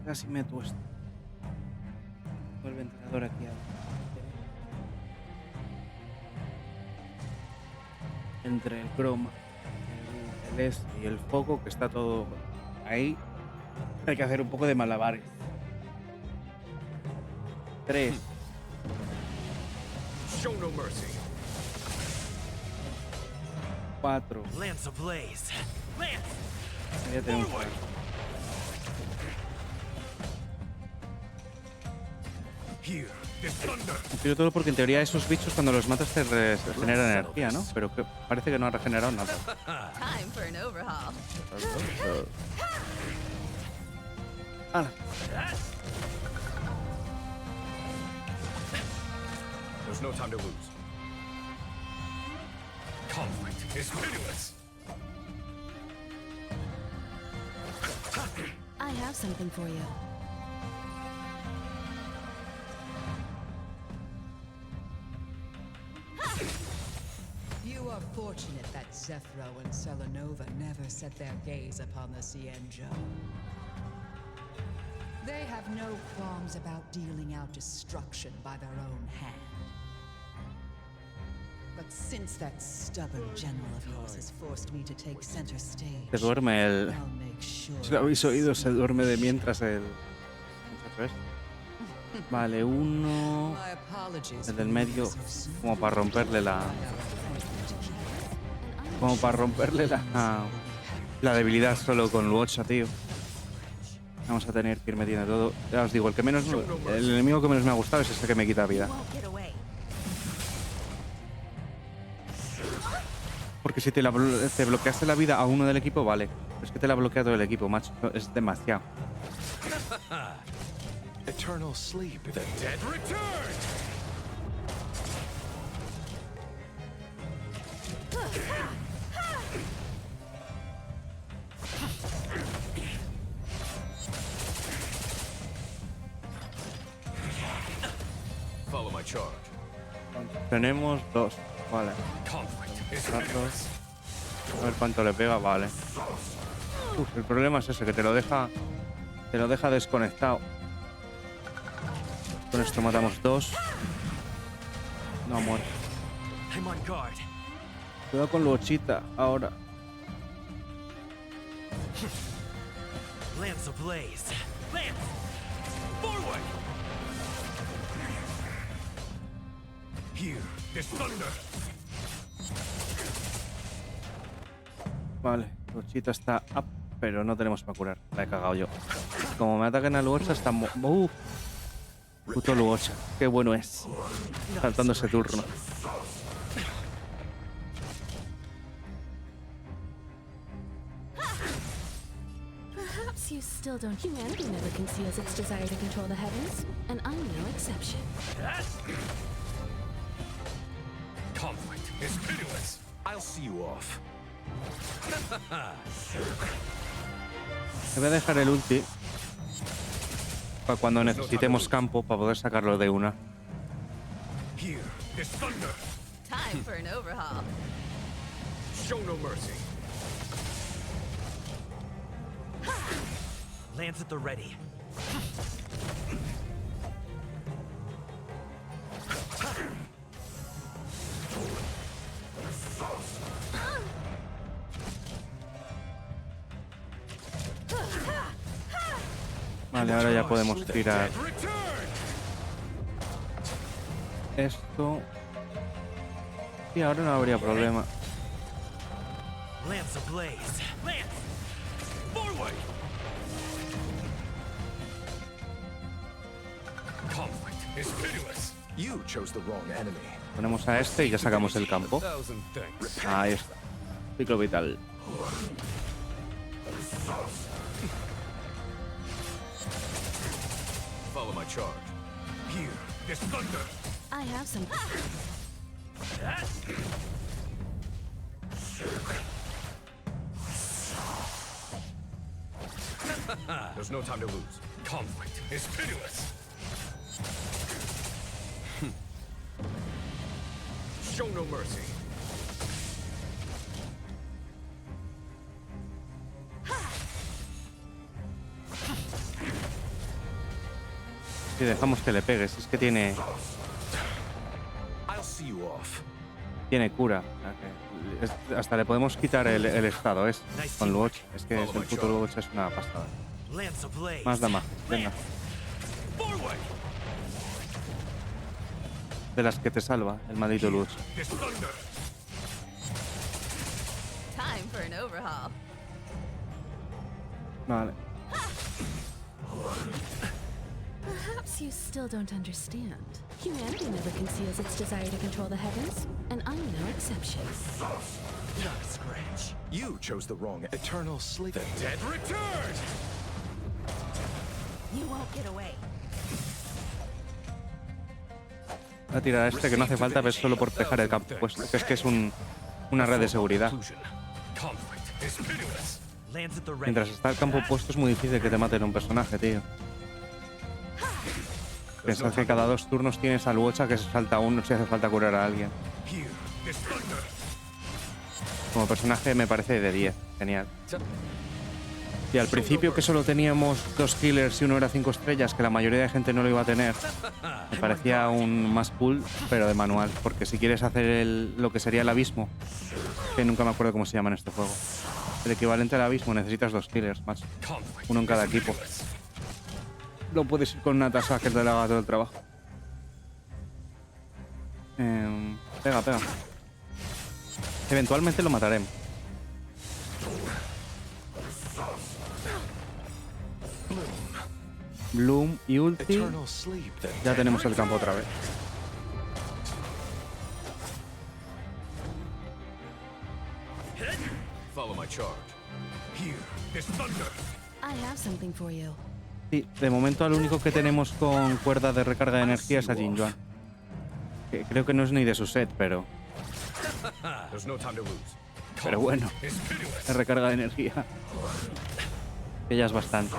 Casi meto esto. Tengo el ventilador aquí abajo. Entre el croma, el este y el foco, que está todo ahí, hay que hacer un poco de malabares. 3. Show no mercy. 4. Lance ablaze. Lance. Ya tenemos ahí. Here, Tiro todo porque en teoría esos bichos cuando los matas te generan energía, ¿no? Pero que parece que no ha regenerado nada. Time for an overhaul. ¡Hala! There's no time to lose. Conflict is pitiless. I have something for you. You are fortunate that Zethro and Selenova never set their gaze upon the Cienjo. They have no qualms about dealing out destruction by their own hand. But since that stubborn general of yours has forced me to take center stage, Se duerme el... I'll make sure Si lo habéis oído, se duerme de mientras el... Vale, uno... my apologies El for del medio, being so soon. como para romperle la... Como para romperle la debilidad solo con Luocha, tío. Vamos a tener que ir metiendo todo. Ya os digo, el enemigo que menos me ha gustado es ese que me quita vida. Porque si te bloqueaste la vida a uno del equipo, vale. Pero es que te la bloquea todo el equipo, macho. Es demasiado. Eternal sleep. The dead return. Follow my charge. Tenemos dos. Vale. Conflict is Ratos. A ver cuánto le pega, vale. Uf, el problema es ese, que te lo deja desconectado. Con esto matamos dos. No muere. I'm on guard. Cuidado con Luochita ahora. Lance ablaze. Lance! Forward! Here, this thunder. Vale, Luochita está up, pero no tenemos para curar. La he cagado yo. Como me ataquen a Luocha, está... Puto Luocha, qué bueno es. Saltando ese turno. Perhaps you still don't. Humanity never conceals its desire to control the heavens, and I'm no exception. Conflict is pitiless. I'll see you off. Te voy a dejar el ulti para cuando necesitemos campo para poder sacarlo de una. Here, this thunder. Time for an overhaul. Show no mercy. Lance at the ready. Vale, ahora ya podemos tirar esto. Y ahora no habría problema. Lance ablaze. Lance! Forward! Conflict is pitiless. You chose the wrong enemy. Ponemos a este y ya sacamos el campo. 1,000 thanks. Ahí está. Ciclo vital. Follow my charge. Here, this thunder. I have some. There's no time to lose. Conflict is pitiless. Show no mercy. Si dejamos que le pegues, es que tiene I'll see you off. cura. Hasta le podemos quitar el estado, ¿es? Con Luocha. Es que el puto Luocha es una pasada. Lance ablaze. Más damage, venga. Forward. De las que te salva el maldito Luocha. This thunder. Time for an overhaul. Vale. Perhaps you still don't understand. Humanity never conceals its desire to control the heavens, and I'm no exception. Not a scratch. You chose the wrong eternal sleep. The dead returned! You won't get away. Voy a tirar a este que no hace falta, pero es solo por dejar el campo puesto, que es una red de seguridad. Mientras está el campo puesto es muy difícil que te maten un personaje, tío. Pensad que cada 2 turnos tienes al Wocha que se salta uno si hace falta curar a alguien. Como personaje me parece de 10, genial. Y al principio que solo teníamos 2 killers y uno era 5 estrellas, que la mayoría de gente no lo iba a tener, me parecía aún más cool, pero de manual. Porque si quieres hacer lo que sería el abismo, que nunca me acuerdo cómo se llama en este juego, el equivalente al abismo, necesitas 2 killers más, uno en cada equipo. No puedes ir con una tasa que te le haga todo el trabajo. Pega. Eventualmente lo mataremos. Bloom y ulti. Ya tenemos el campo otra vez. Follow my charge. Here, there's thunder. I have something for you. Sí, de momento al único que tenemos con cuerda de recarga de energía es a Jinjuan. Que creo que no es ni de su set, pero bueno, es recarga de energía. Que ya es bastante.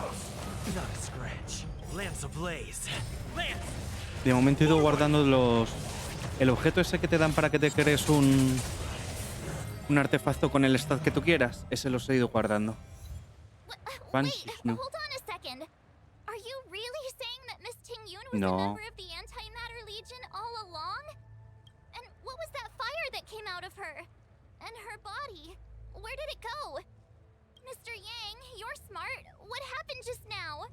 De momento he ido guardando el objeto ese que te dan para que te crees un artefacto con el stat que tú quieras. Ese los he ido guardando. Wait, hold on a second. Are you really saying that Miss Ting-Yun was a member of the Antimatter Legion all along? And what was that fire that came out of her? And her body? Where did it go? Mr. Yang, you're smart. What happened just now?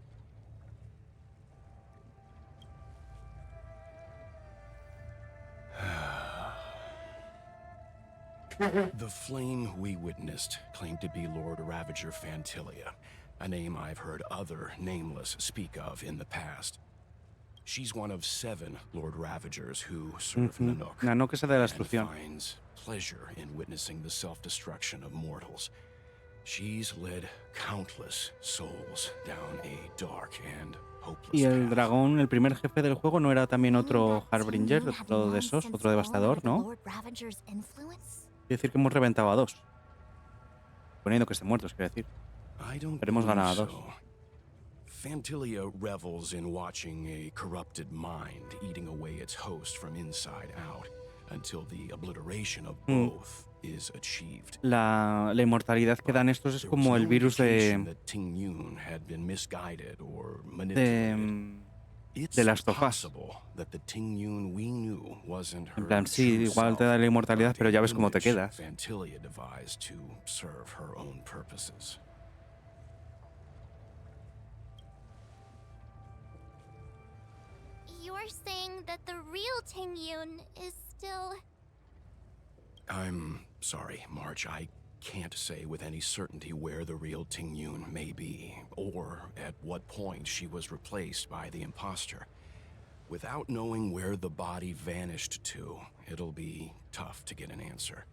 The flame we witnessed claimed to be Lord Ravager Fantilia, a name I've heard other nameless speak of in the past. She's one of 7 Lord Ravagers who serve Nanook, Nanook es el de la and destrucción. finds pleasure in witnessing the self-destruction of mortals. She's led countless souls down a dark and hopeless Y el path. dragón, el primer jefe del juego, ¿no era también otro Harbinger, otro de esos, otro devastador, no? Lord Ravager's influence? Quiere decir que hemos reventado a 2. Poniendo que estén muertos, quiero decir. I don't Pero hemos ganado a 2. believe so. Fantilia revels in watching a corrupted mind eating away its host from inside out until the obliteration of both is achieved. La inmortalidad que dan estos es There was como el no virus indication de that Ting-Yun had been misguided or manipulated. It's de Last of Us. possible that the Ting-Yun we knew wasn't her En plan, sí, true igual te self, da la inmortalidad, but pero the ya ves cómo te image quedas. Fantilia devised to serve her own purposes. You're saying that the real Ting-Yun is still... I'm sorry, March. I can't say with any certainty where the real Ting-Yun may be, or at what point she was replaced by the imposter. Without knowing where the body vanished to, it'll be tough to get an answer.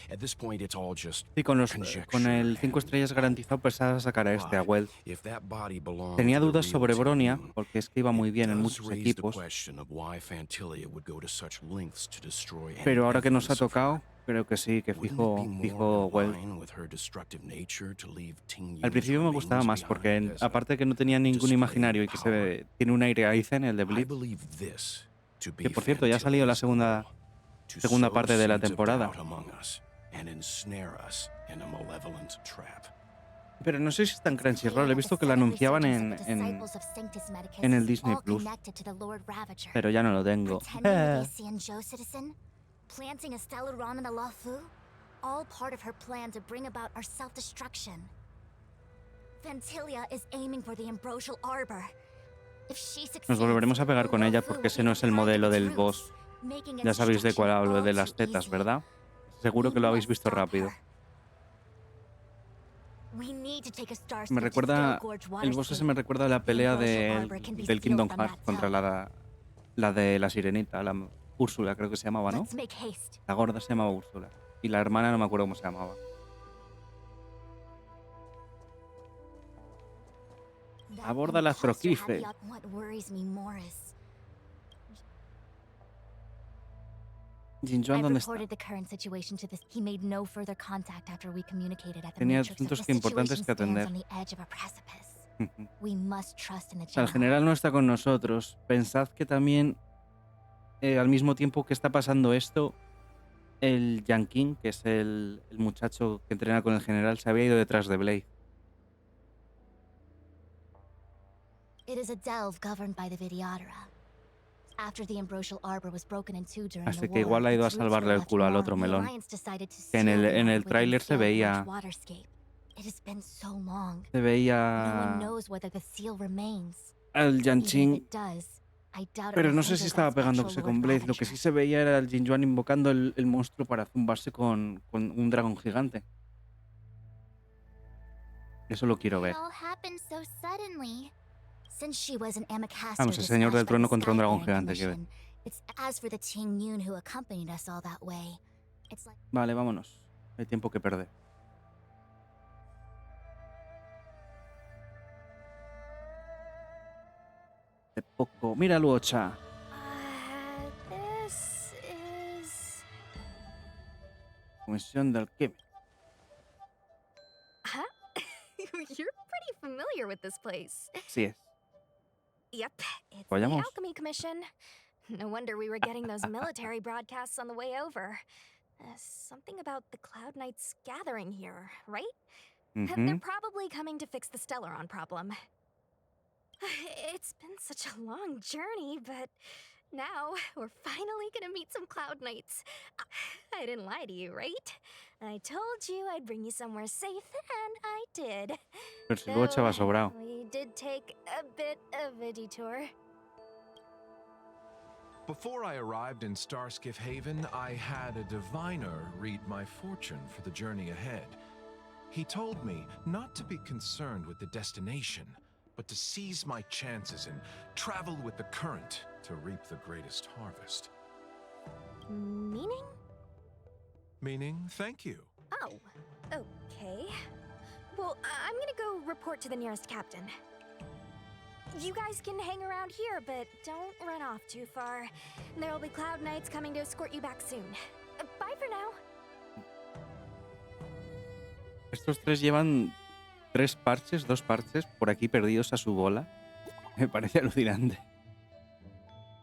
At this point, it's all just Sí, con el conjecture, 5 estrellas garantizado pensaba sacar a este, a Weld. if that body belonged Tenía to the dudas real sobre Bronia, Ting-Yun, porque es que iba muy bien en does muchos raise equipos. the question of why Fantilia would go to such lengths to destroy any Pero ahora que nos ha evidence of her. tocado, creo que sí, que Wouldn't fijo it be more Weld. in line with her destructive nature to leave Ting-Yun's Al principio me gustaba remains más, porque behind as a aparte que no tenía ningún display imaginario y que of se ve, tiene un aire Aizen, el de I Blitz. believe this to be Que por cierto, ya ha salido la segunda Fantilia's parte de la goal, to sow temporada. seeds of doubt among us and ensnare us in a malevolent trap. Pero no sé si está en Crunchyroll, he visto que la anunciaban en el Disney Plus. Pero ya no lo tengo. Pretending to be a Xianzhou citizen, planting a Stellaron in the Luofu, all part of her plan to bring about our self-destruction. Fantilia is aiming for the ambrosial arbor. If she succeeds, Nos volveremos a pegar con the ella Luofu porque will ese be no es el deprived modelo of its del roots, boss. making Ya sabéis de cuál hablo, de destruction las all too tetas, easy. ¿verdad? Seguro que lo habéis visto rápido. Me recuerda... El boss ese me recuerda a la pelea del Kingdom Hearts contra la de la sirenita, la Úrsula creo que se llamaba, ¿no? La gorda se llamaba Úrsula. Y la hermana no me acuerdo cómo se llamaba. Aborda la astroquife. Jinjuan, ¿dónde está? Tenía asuntos importantes que atender. El general no está con nosotros. Pensad que también, al mismo tiempo que está pasando esto, el Yanqing, que es el muchacho que entrena con el general, se había ido detrás de Blade. Así que igual ha ido a salvarle el culo al otro melón. Que en el tráiler se veía... Se veía... al Yanqing... Pero no sé si estaba pegándose con Blade. Lo que sí se veía era el Jinjuan invocando el monstruo para zumbarse con un dragón gigante. Eso lo quiero ver. Vamos, el señor del trueno contra un dragón gigante, que ver. Vale, vámonos. Hay tiempo que perder. De poco. Mira, Luocha. Comisión del qué. You're pretty familiar with this place. Sí es. Yep, it's the Vayamos. Alchemy Commission. No wonder we were getting those military broadcasts on the way over. Something about the Cloud Knights gathering here, right? They're probably coming to fix the Stellaron problem. It's been such a long journey, but now we're finally gonna meet some Cloud Knights. I didn't lie to you, right? I told you I'd bring you somewhere safe, and I did. Pero si Luocha va sobrado. We did take a bit of a detour. Before I arrived in Starskiff Haven, I had a diviner read my fortune for the journey ahead. He told me not to be concerned with the destination, but to seize my chances and travel with the current to reap the greatest harvest. Meaning? Meaning, thank you. Oh, okay. Well, I'm gonna go report to the nearest captain. You guys can hang around here, but don't run off too far. There'll be Cloud Knights coming to escort you back soon. Bye for now. Estos tres llevan dos parches por aquí perdidos a su bola. Me parece alucinante.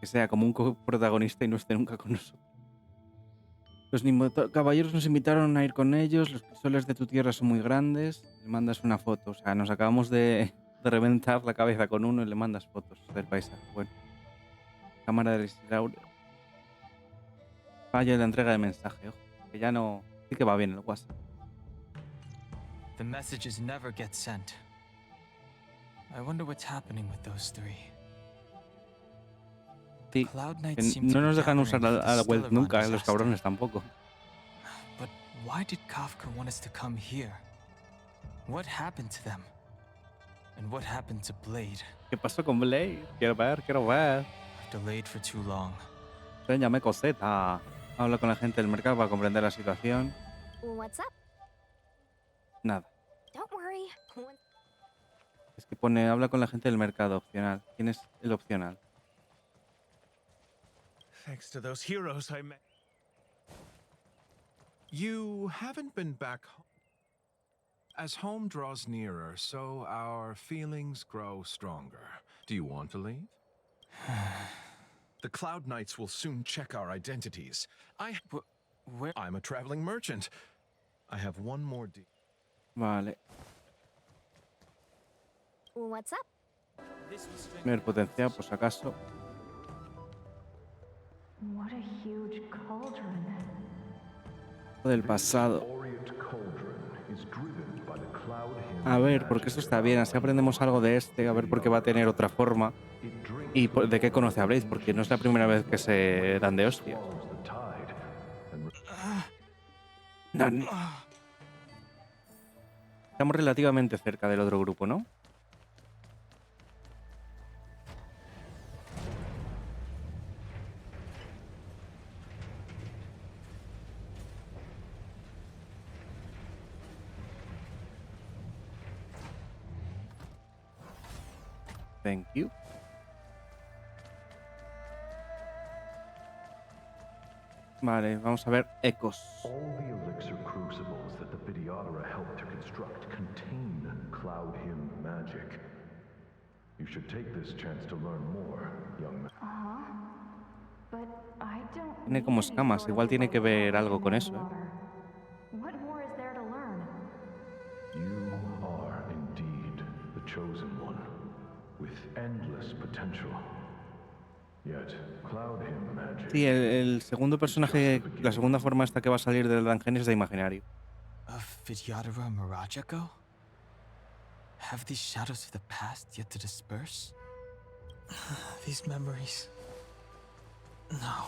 Que sea como un protagonista y no esté nunca con nosotros. Los caballeros nos invitaron a ir con ellos. Los crisoles de tu tierra son muy grandes. Le mandas una foto. O sea, nos acabamos de reventar la cabeza con uno y le mandas fotos del paisaje. Bueno. Cámara de Israel. Falla de la entrega de mensaje. Ojo, que ya no... Sí que va bien el WhatsApp. The messages never get sent. I wonder what's happening with those three. Sí, no nos dejan usar a la web nunca, los cabrones tampoco. But why did Kafka want us to come here? What happened to them? And what happened to Blade? ¿Qué pasó con Blade? Quiero ver. I've delayed for too long. Enséñame coseta. Habla con la gente del mercado para comprender la situación. What's up? Nada. Don't worry. Es que pone habla con la gente del mercado opcional. ¿Quién es el opcional? Thanks to those heroes I met. You haven't been back home. As home draws nearer, so our feelings grow stronger. Do you want to leave? The Cloud Knights will soon check our identities. I'm a traveling merchant. I have one more deal. Vale. What's up? Ver potencial, por si acaso. What a huge cauldron. Del pasado. A ver, porque esto está bien. Así aprendemos algo de este. A ver por qué va a tener otra forma. Y de qué conoce a Blade. Porque no es la primera vez que se dan de hostias. Estamos relativamente cerca del otro grupo, ¿no? Thank you. Vale, vamos a ver ecos. All the elixir crucibles that the Videodora helped to construct contain Cloud Hymn magic. You should take this chance to learn more, young man. But I don't Tiene como escamas, igual tiene que ver algo con eso, ¿eh? What more is there to learn? You are indeed the chosen one, with endless potential. Yet, Cloud Hymn magic. Sí, el segundo personaje, la segunda forma esta que va a salir del dungeon es de imaginario. Of Videodora Mirage-go? Have these shadows of the past yet to disperse? These memories... No.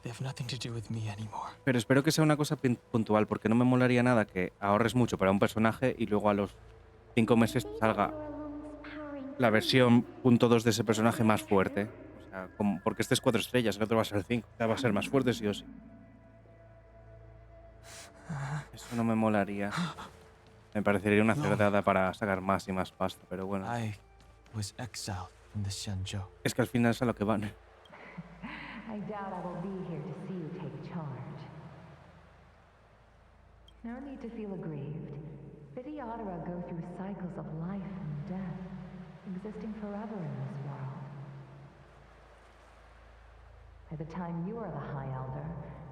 They have nothing to do with me anymore. Pero espero que sea una cosa puntual, porque no me molaría nada que ahorres mucho para un personaje y luego a los 5 meses te salga la versión .2 de ese personaje más fuerte. O sea, porque este es 4 estrellas, el otro va a ser 5. O sea, va a ser más fuerte sí o sí. Eso no me molaría. Me parecería una cerdada para sacar más y más pasta, pero bueno. I was exiled from the Xianzhou. Es que al final es a lo que van. I doubt I will be here to see you take charge. No need to feel aggrieved. Videodora go through cycles of life and death, existing forever in this world. By the time you are the High Elder,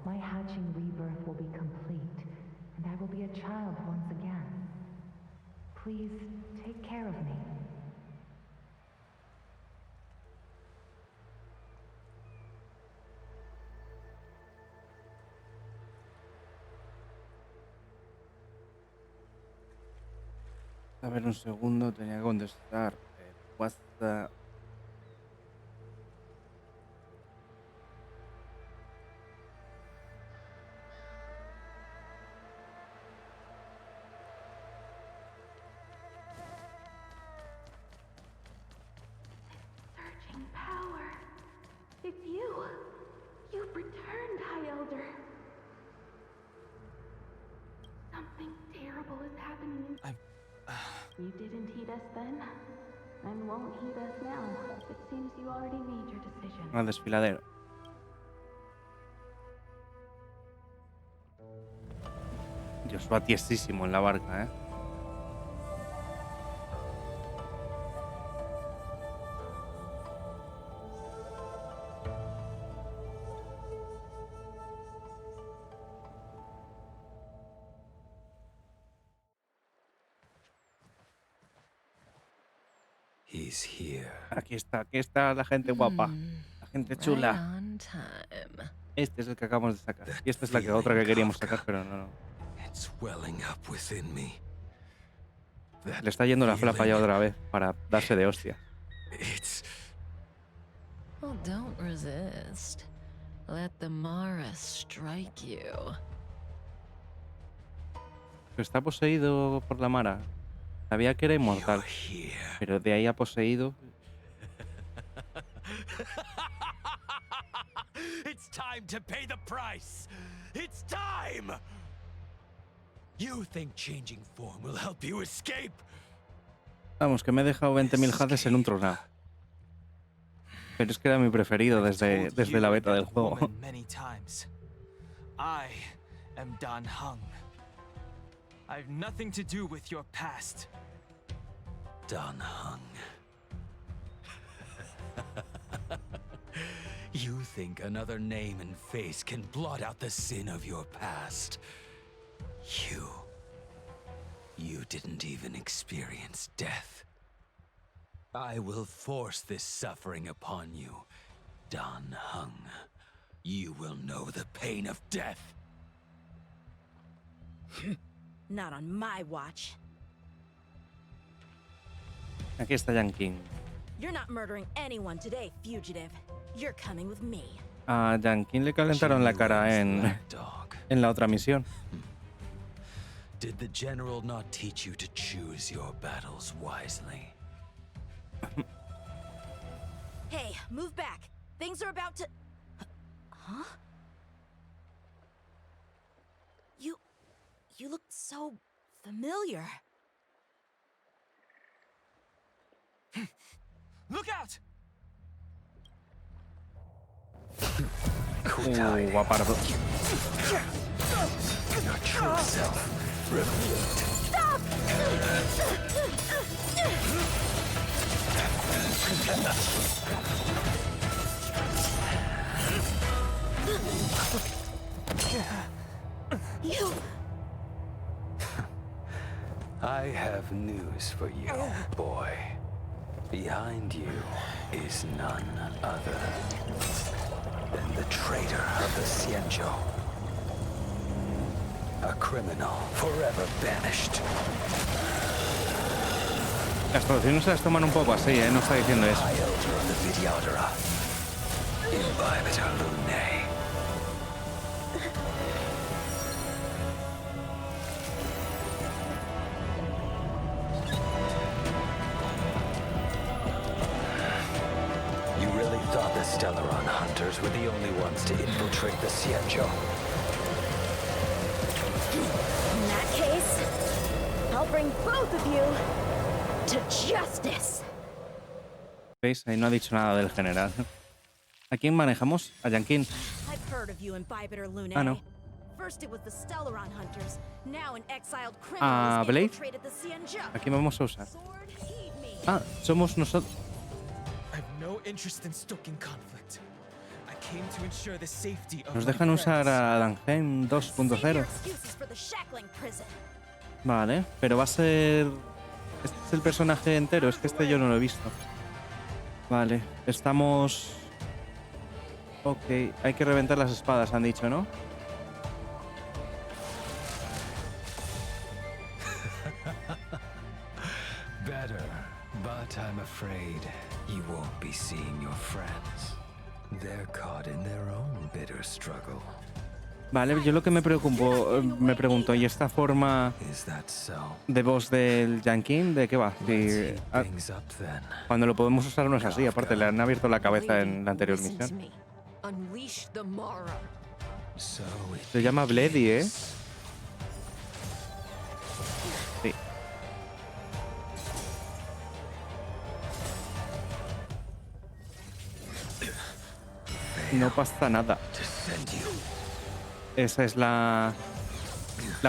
my hatching rebirth will be complete, and I will be a child once again. Please take care of me. A ver, un segundo, tenía que contestar. WhatsApp. Surging power. It's you. You've returned, High Elder. Something terrible is happening. You didn't heed us then, and won't heed us now. It seems you already made your decision. Al desfiladero. Dios, va tiesísimo en la barca, ¿eh? He's here. Aquí está la gente guapa, la gente chula. Este es el que acabamos de sacar. Y esta es la otra que queríamos sacar, pero no. It's welling up within me. Le está yendo la flapa ya otra vez para darse de hostia. It's... Well, don't resist. Let the Mara strike you. Está poseído por la Mara. Sabía que era inmortal, pero de ahí a poseído. It's time to pay the price. It's time. You think changing form will help you escape? Vamos, que me he dejado 20.000 haces en un tronado. Pero es que era mi preferido desde la beta del juego. I am Dan Heng. I've nothing to do with your past. Dan Heng. You think another name and face can blot out the sin of your past? You didn't even experience death. I will force this suffering upon you, Dan Heng. You will know the pain of death. Not on my watch. Aquí está Yankin. You're not murdering anyone today, fugitive. You're coming with me. A Yankin le calentaron la cara en la otra misión. Did the general not teach you to choose your battles wisely? Hey, move back. Things are about to... Huh? You look so familiar. Look out! Guapardo. Your true self revealed. Stop! You... I have news for you, boy. Behind you is none other than the traitor of the Xianzhou. A criminal forever banished. Las traducciones se las toman un poco así, ¿eh? No está diciendo eso. You really thought the Stellaron hunters were the only ones to infiltrate the Xianzhou? In that case, I'll bring both of you to justice. ¿Veis? Ahí no ha dicho nada del general. ¿A quién manejamos? A Yankin. I've heard of you in Bibiter Lunae. Ah, no. First it was the Stellaron hunters, now an exiled Ah, criminal Blade. infiltrated the Xianzhou. ¿A quién vamos a usar? Ah, somos nosotros. I have no interest in stoking conflict. I came to ensure the safety of Nos my dejan usar friends. a Dangen 2.0. Excuses for the shackling prison. Vale, pero va a ser... Este es el personaje entero, es que este yo no lo he visto. Vale, estamos... Ok, hay que reventar las espadas, han dicho, ¿no? Better, but I'm afraid you won't be seeing your friends. They're caught in their own bitter struggle. Vale, yo lo que me pregunto, ¿y esta forma de voz del Yankin, de qué va? Si, cuando lo podemos usar no es así, aparte le han abierto la cabeza en la anterior misión. Se llama Bledy, ¿eh? Sí. No pasa nada. Esa es la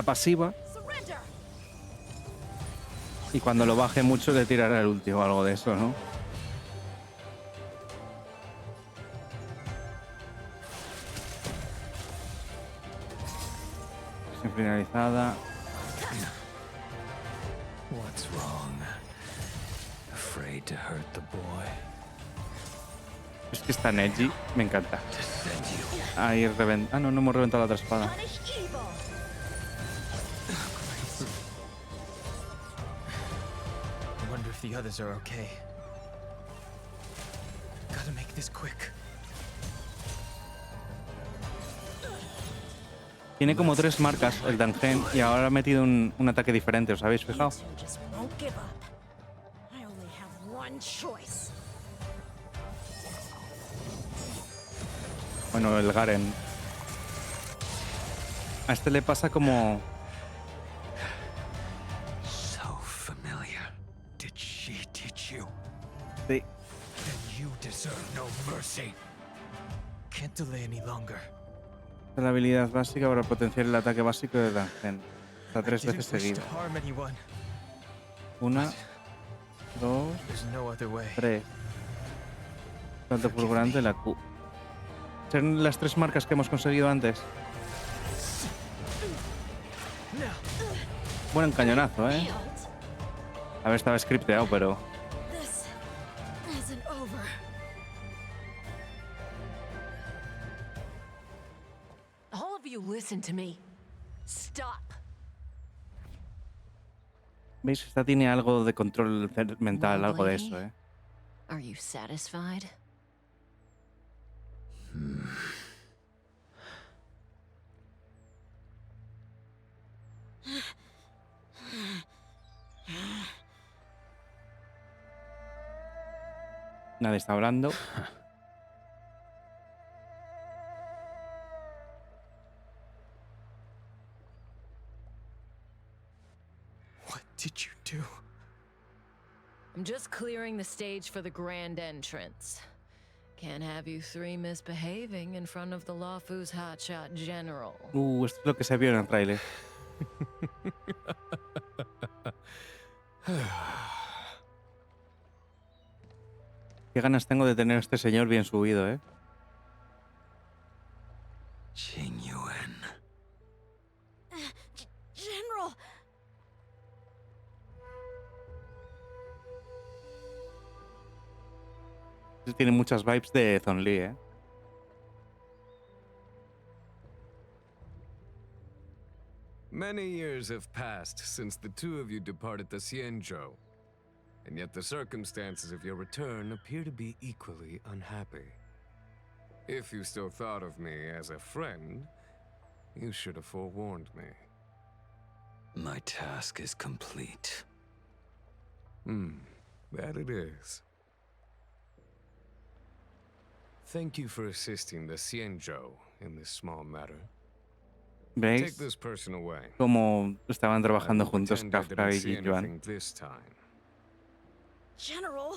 pasiva. Y cuando lo baje mucho le tirará el ulti o algo de eso, ¿no? Sin finalizada. What's wrong? Afraid to hurt the boy. Es que está en edgy, me encanta. Ahí reventa. Ah, no, no hemos reventado la otra espada. I wonder if the others are okay. Gotta make this quick. Tiene como 3 marcas el Dangen y ahora ha metido un ataque diferente, ¿os habéis fijado? Won't give up. I only have one choice. Bueno, el Garen. A este le pasa como... So familiar. Did she teach you? Sí. Then you deserve no mercy. Can't delay any longer. La habilidad básica para potenciar el ataque básico de Dangen. Hasta 3 veces seguidas. 1, 2, 3. Salto fulgurante, la Q. ¿Son las 3 marcas que hemos conseguido antes? Buen cañonazo, ¿eh? A ver, estaba scripteado, pero... All of you listen to me. Stop. ¿Veis? Esta tiene algo de control mental, algo de eso, ¿eh? Are you satisfied? Nadie está hablando. What did you do? I'm just clearing the stage for the grand entrance. Can't have you three misbehaving in front of the Lawfu's hotshot general. Esto es lo que se vio en el tráiler. Qué ganas tengo de tener a este señor bien subido, ¿eh? General! Tiene muchas vibes de Zonli, ¿eh? Many years have passed since the two of you departed the Xianzhou, and yet the circumstances of your return appear to be equally unhappy. If you still thought of me as a friend, you should have forewarned me. My task is complete. That it is. Thank you for assisting the Xianzhou in this small matter. ¿Veis? Take this person away. Cómo estaban trabajando I will juntos pretend I Kafka didn't y see Yuan. anything this time. General,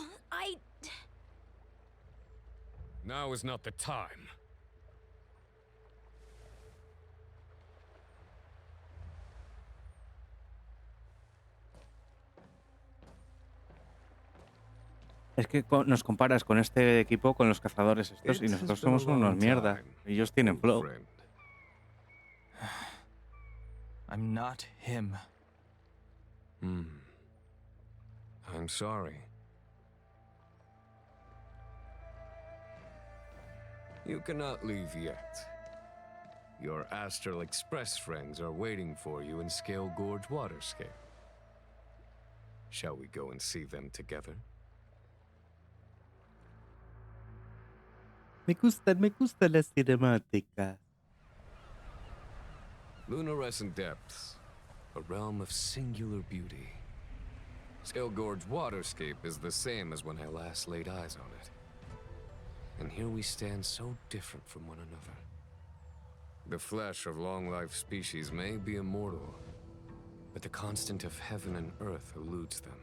Now is not the time. Es que nos comparas con este equipo, con los cazadores estos, y nosotros somos unos mierdas. Ellos tienen flow. I'm not him. I'm sorry. You cannot leave yet. Your Astral Express friends are waiting for you in Scale Gorge Waterscape. Shall we go and see them together? Me gustan las cinemáticas. Lunarescent Depths, a realm of singular beauty. Scale Gorge Waterscape is the same as when I last laid eyes on it. And here we stand so different from one another. The flesh of long-life species may be immortal, but the constant of heaven and earth eludes them.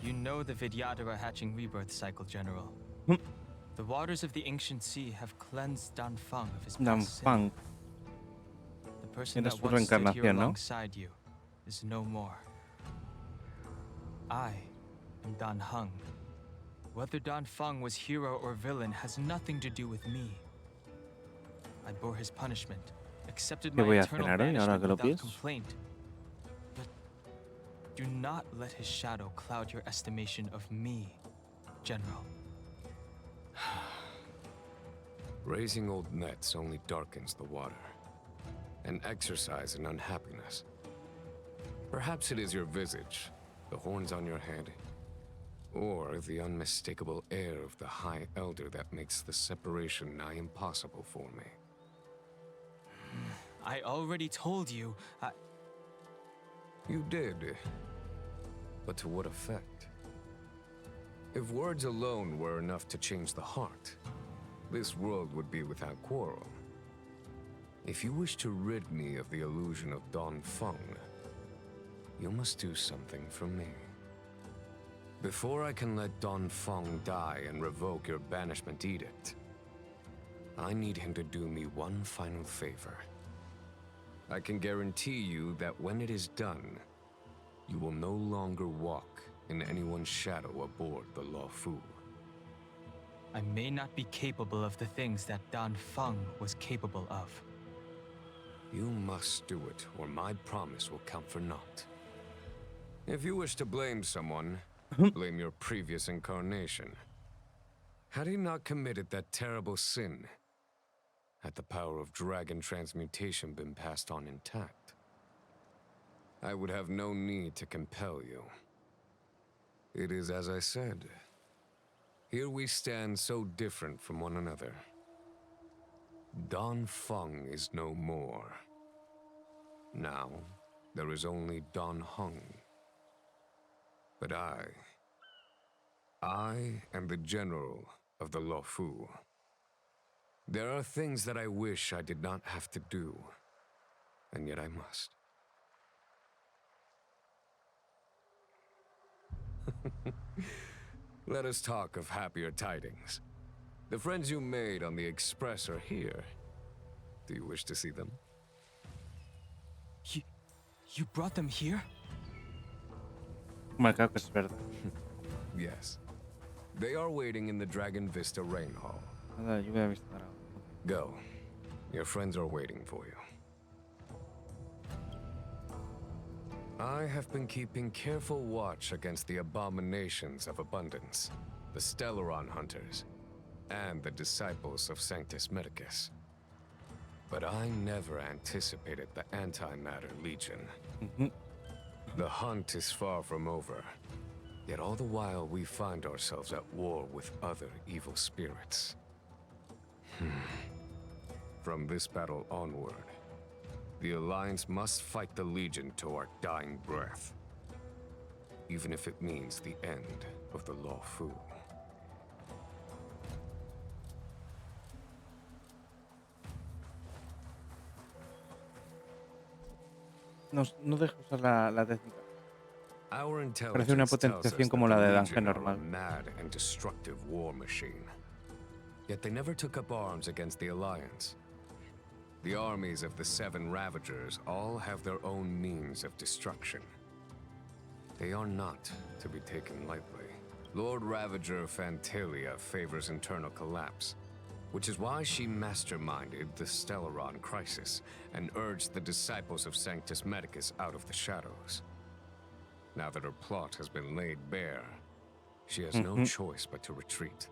You know the Vidyadhara hatching rebirth cycle, General. The waters of the ancient sea have cleansed Danfeng of his past sin. The person that once stood here alongside you is no more. I am Danheng. Whether Danfeng was hero or villain has nothing to do with me. I bore his punishment, accepted my eternal banishment without complaint. But do not let his shadow cloud your estimation of me, General. Raising old nets only darkens the water, an exercise in unhappiness. Perhaps it is your visage, the horns on your head, or the unmistakable air of the High Elder that makes the separation nigh impossible for me. I already told you, You did. But to what effect? If words alone were enough to change the heart, this world would be without quarrel. If you wish to rid me of the illusion of Danfeng, you must do something for me. Before I can let Danfeng die and revoke your banishment edict, I need him to do me one final favor. I can guarantee you that when it is done, you will no longer walk in anyone's shadow aboard the Lawfu. I may not be capable of the things that Danfeng was capable of. You must do it, or my promise will count for naught. If you wish to blame someone, blame your previous incarnation. Had he not committed that terrible sin, had the power of dragon transmutation been passed on intact, I would have no need to compel you. It is as I said. Here we stand so different from one another. Danfeng is no more. Now, there is only Danheng. But I I am the general of the Luofu. There are things that I wish I did not have to do, and yet I must. Let us talk of happier tidings. The friends you made on the Express are here. Do you wish to see them? You brought them here? Me cago que es verdad. Yes. They are waiting in the Dragon Vista Rain Hall. Nada, yo voy a visitar ahora. Go. Your friends are waiting for you. I have been keeping careful watch against the abominations of abundance, the Stellaron hunters, and the disciples of Sanctus Medicus. But I never anticipated the Antimatter Legion. The hunt is far from over, yet all the while we find ourselves at war with other evil spirits. From this battle onward, the Alliance must fight the Legion to our dying breath, even if it means the end of the Luofu. No dejo usar la técnica. Our Parece una intelligence tells us potenciación that como the la de Legion Dungeon are a normal. mad and destructive war machine. Yet they never took up arms against the Alliance. The armies of the Seven Ravagers all have their own means of destruction. They are not to be taken lightly. Lord Ravager Fantalia favors internal collapse, which is why she masterminded the Stellaron crisis and urged the disciples of Sanctus Medicus out of the shadows. Now that her plot has been laid bare, she has no choice but to retreat.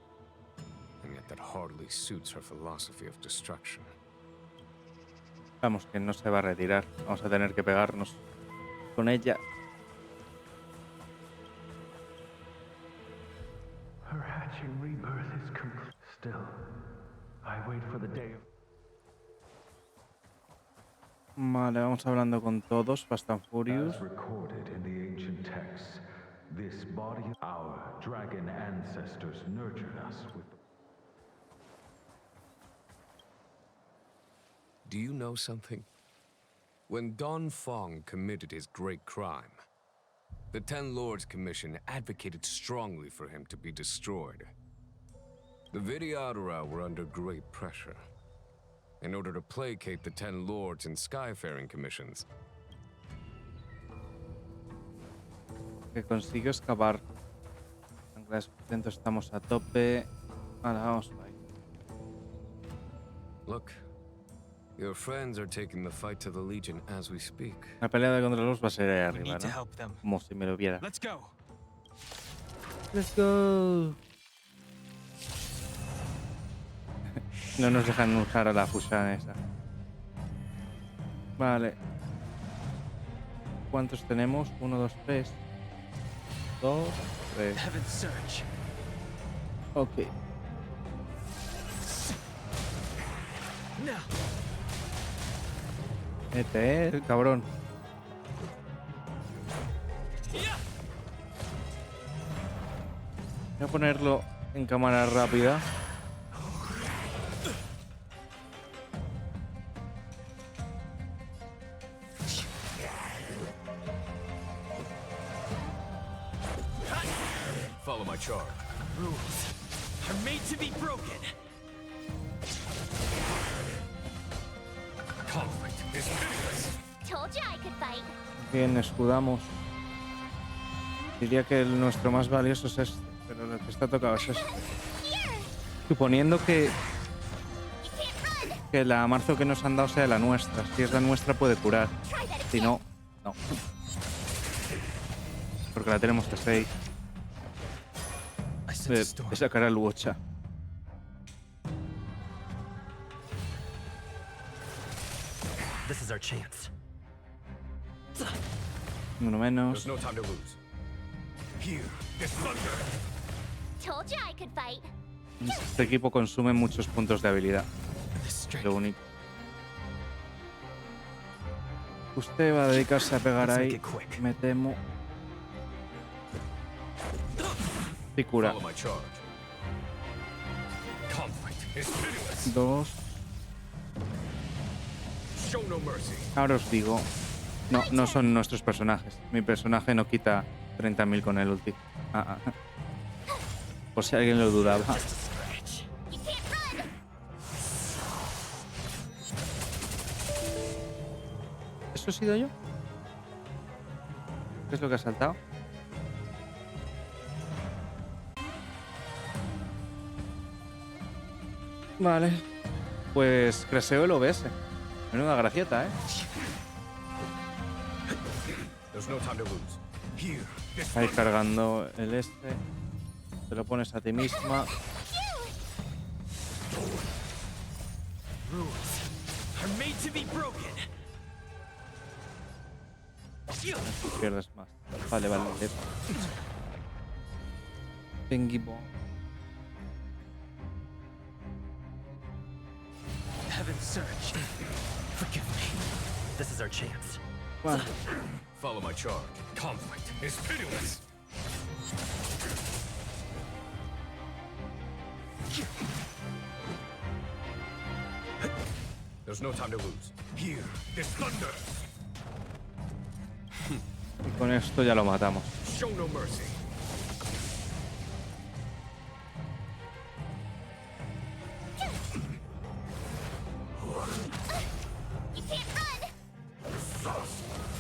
And yet that hardly suits her philosophy of destruction. Vamos, que no se va a retirar. Vamos a tener que pegarnos con ella. Her hatching rebirth is complete. Still, I wait for the day of... Vale, vamos hablando con todos. Fast and Furious. As recorded in the ancient texts, this body of our dragon ancestors nurtured us with... Do you know something? When Don Fong committed his great crime, the Ten Lords Commission advocated strongly for him to be destroyed. The Vidyadhara were under great pressure. In order to placate the Ten Lords and Skyfaring Commissions. Que consiguió escapar. Aunque dentro estamos a tope. Ahora vamos por ahí. Look, your friends are taking the fight to the Legion as we speak. La pelea de contra los va a ser ahí arriba, ¿no? Como si me lo viera. Let's go. Let's go. No nos dejan usar a la fusión esa. Vale. ¿Cuántos tenemos? 1, 2, 3. 2, 3. Ok. El cabrón. Voy a ponerlo en cámara rápida. Follow my charge. Rules are made to be broken. Conflict is meaningless. Told you I could fight. Bien, escudamos. Diría que nuestro más valioso es este, pero el que está tocado es este. Suponiendo que la marzo que nos han dado sea la nuestra. Si es la nuestra puede curar. Si no, no. Porque la tenemos de 6. Voy a sacar al Uocha. This is our chance. Uno menos. There's no time to lose. Here, this thunder. Told you I could fight. Este equipo consume muchos puntos de habilidad. Lo único. Usted va a dedicarse a pegar ahí. Me temo. Sí, cura. 2. Ahora os digo. No, no son nuestros personajes. Mi personaje no quita 30.000 con el ulti. Por si alguien lo dudaba. ¿Eso he sido yo? ¿Qué es lo que ha saltado? Vale. Pues craseo el OBS. Menuda gracieta, ¿eh? Ahí cargando el este. Te lo pones a ti misma. Pierdes más. Vale, vale. Thingy bomb. Heaven's surge. Forgive me. This is our chance. Well. Follow my charge. Conflict is pitiless. There's no time to lose. Here is thunder. Y con esto ya lo matamos. Show no mercy.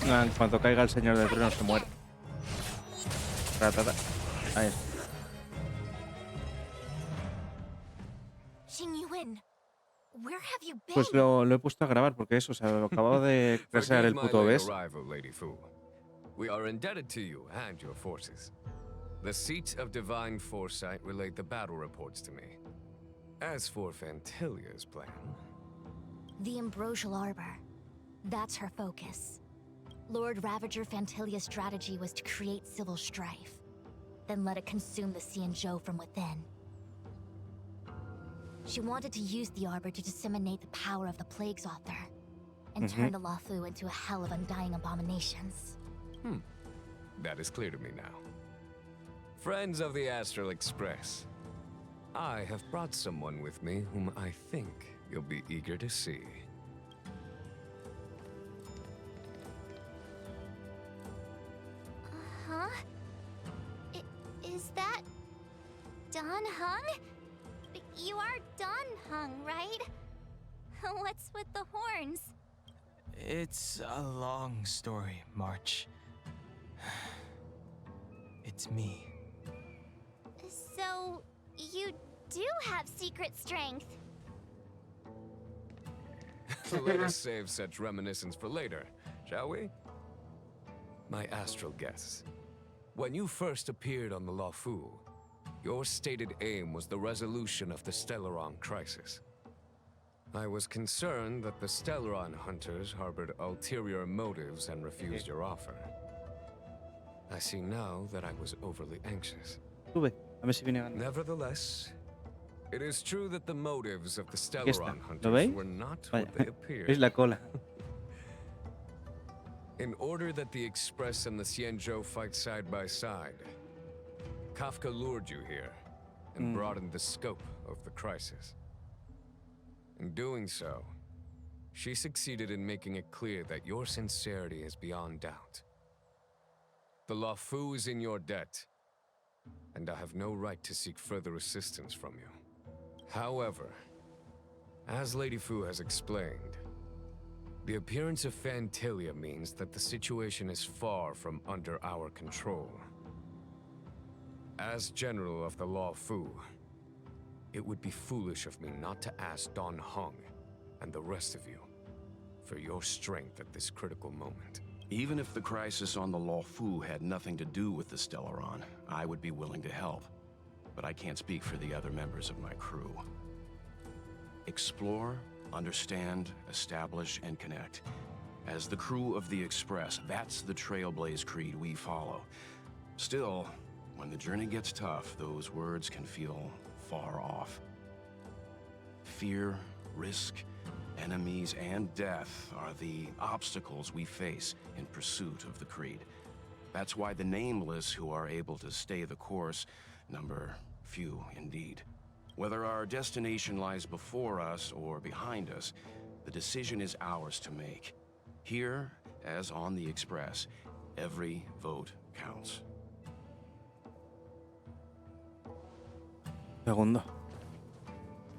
En cuanto caiga el señor del trueno se muere. Ahí está. Pues lo he puesto a grabar porque eso, o sea, lo acabo de crear el puto OBS. We are indebted to you and your forces. The seats of divine foresight relate the battle reports to me. As for Fantilia's plan... The Ambrosial Arbor. That's her focus. Lord Ravager Fantilia's strategy was to create civil strife, then let it consume the Xianzhou from within. She wanted to use the Arbor to disseminate the power of the Plague's author, and turn the Luofu into a hell of undying abominations. That is clear to me now. Friends of the Astral Express, I have brought someone with me whom I think you'll be eager to see. Huh? Is that... Dan Heng? You are Dan Heng, right? What's with the horns? It's a long story, March. It's me. So, you do have secret strength. Let us save such reminiscence for later, shall we? My astral guests, when you first appeared on the Luofu, your stated aim was the resolution of the Stellaron crisis. I was concerned that the Stellaron hunters harbored ulterior motives and refused your offer. I see now that I was overly anxious. Nevertheless, it is true that the motives of the Stellaron hunters were not what they appeared. Es la cola. In order that the Express and the Xianzhou fight side by side, Kafka lured you here and broadened the scope of the crisis. In doing so, she succeeded in making it clear that your sincerity is beyond doubt. The Luofu is in your debt, and I have no right to seek further assistance from you. However, as Lady Fu has explained, the appearance of Fantilia means that the situation is far from under our control. As General of the Luofu, it would be foolish of me not to ask Dan Heng and the rest of you for your strength at this critical moment. Even if the crisis on the Luofu had nothing to do with the Stellaron, I would be willing to help. But I can't speak for the other members of my crew. Explore, understand, establish, and connect. As the crew of the Express, that's the Trailblaze creed we follow. Still, when the journey gets tough, those words can feel far off. Fear, risk, enemies, and death are the obstacles we face in pursuit of the creed. That's why the nameless who are able to stay the course number few indeed. Whether our destination lies before us or behind us, the decision is ours to make. Here, as on the Express, every vote counts. Segundo.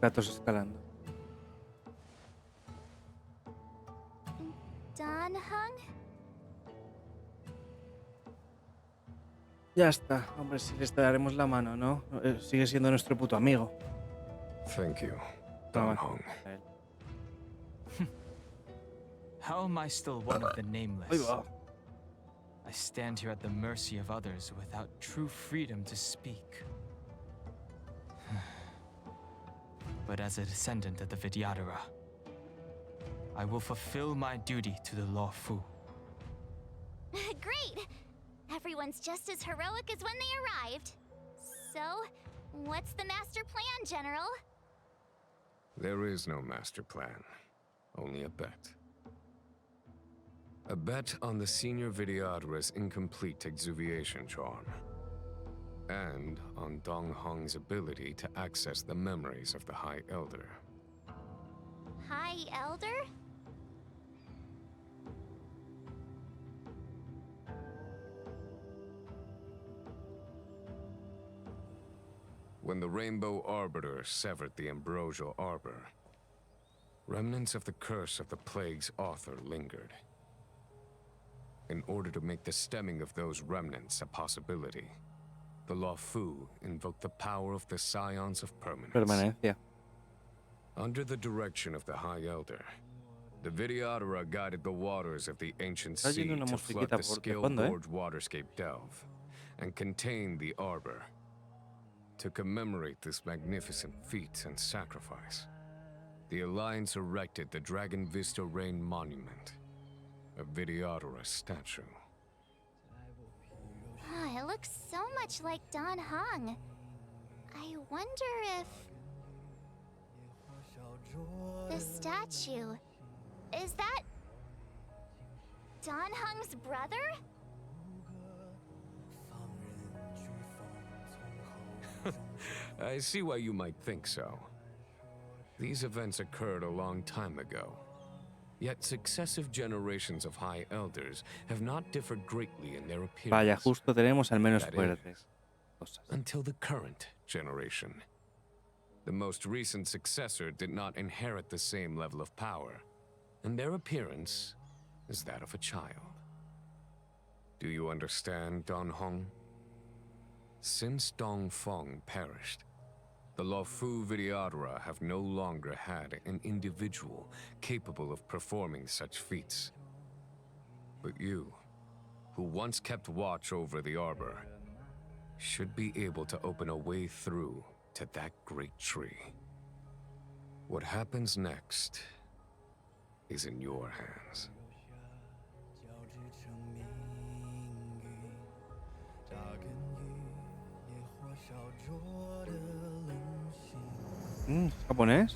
Gatos escalando. Don Hung? Ya está. Hombre, si les daremos la mano, ¿no? Sigue siendo nuestro puto amigo. Thank you, Don Hung. How am I still one of the nameless? I stand here at the mercy of others without true freedom to speak. But as a descendant of the Vidyadhara, I will fulfill my duty to the Law Fu. Great! Everyone's just as heroic as when they arrived. So, what's the master plan, General? There is no master plan, only a bet. A bet on the senior Vidyadhara's incomplete exuviation charm. And on Dong Hong's ability to access the memories of the High Elder. High Elder? When the Rainbow Arbiter severed the Ambrosial Arbor, remnants of the curse of the plague's author lingered. In order to make the stemming of those remnants a possibility, the Law Fu invoked the power of the Scions of Permanence. Under the direction of the High Elder, the Vidyadhara guided the waters of the ancient sea to flood the Scale-Gorge waterscape delve and contain the Arbor. To commemorate this magnificent feat and sacrifice, the Alliance erected the Dragon Vista Rain Monument, a Vidyadhara statue. Oh, it looks so much like Don Hung. I wonder if... the statue... is that... Don Hung's brother? I see why you might think so. These events occurred a long time ago. Yet successive generations of High Elders have not differed greatly in their appearance. Vaya, justo tenemos al menos fuertes. Until the current generation. The most recent successor did not inherit the same level of power, and their appearance is that of a child. Do you understand, Don Hong? Since Dong Feng perished, the Law Fu Vidyadhara have no longer had an individual capable of performing such feats. But you, who once kept watch over the Arbor, should be able to open a way through to that great tree. What happens next is in your hands. ¿Japonés?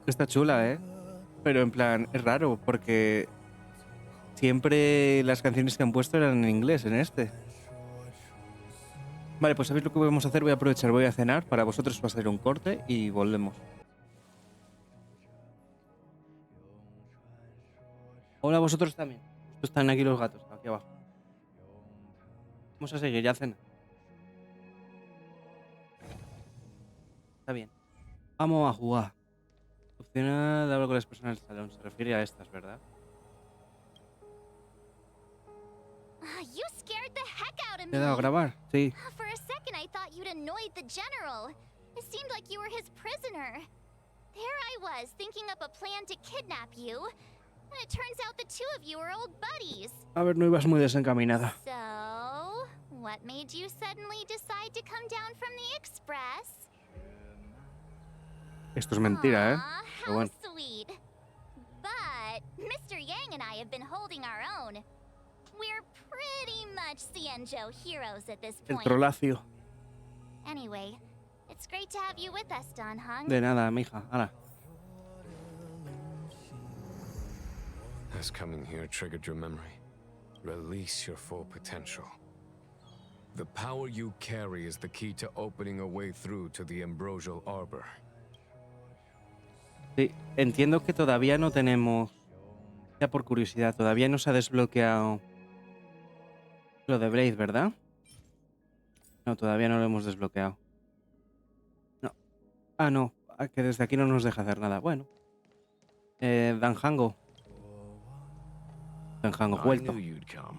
Está chula, ¿eh? Pero en plan, es raro porque siempre las canciones que han puesto eran en inglés en este. Vale, pues ¿sabéis lo que vamos a hacer? Voy a aprovechar, voy a cenar. Para vosotros va a ser un corte y volvemos. Hola, vosotros también. Están aquí los gatos, aquí abajo. Vamos a seguir, ya cena. Está bien. Vamos a jugar. Opcional, hablo con las personas del salón. Se refiere a estas, ¿verdad? You scared the heck out of me. ¿Te he dado a grabar? Sí. For a second I thought you'd annoyed the general. It seemed like you were his prisoner. There I was, thinking up a plan to kidnap you. And it turns out the two of you are old buddies. A ver, no ibas muy desencaminada. So, what made you suddenly decide to come down from the express? Esto es mentira, ¿eh? Pero How bueno. sweet. But Mr. Yang and I have been holding our own. We're pretty much Xianzhou heroes at this El point. trolacio. Anyway, it's great to have you with us, Don Hung. De nada, mija. Hala. Has coming here triggered your memory? Release your full potential. The power you carry is the key to opening a way through to the ambrosial arbor. Sí, entiendo que todavía no tenemos, ya por curiosidad, todavía no se ha desbloqueado lo de Blade, ¿verdad? No, todavía no lo hemos desbloqueado. No. Ah, no, que desde aquí no nos deja hacer nada. Bueno. Danjango. Danjango I vuelto. knew you'd come.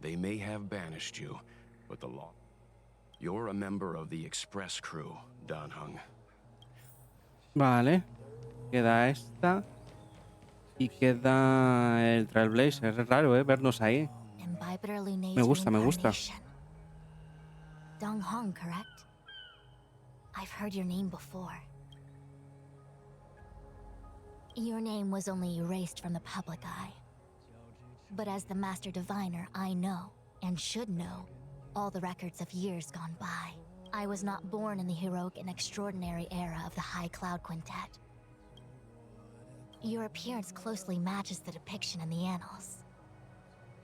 They may have banished you, but the law. You're a member of the Express crew, Dan Hung. Vale. Queda esta. Y queda el Trailblazer. Es raro, vernos ahí. Me gusta, me gusta. Dong Hong, correct? I've heard your name before. Your name was only erased from the public eye. But as the Master Diviner, I know, and should know, all the records of years gone by. I was not born in the heroic and extraordinary era of the High Cloud Quintet. Your appearance closely matches the depiction in the annals.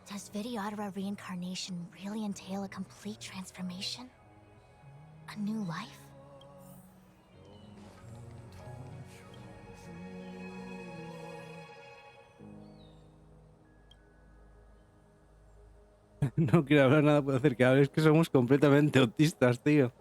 Does Videodara reincarnation really entail a complete transformation? A new life? No quiero hablar nada, puedo hacer que hables, que somos completamente autistas, tío.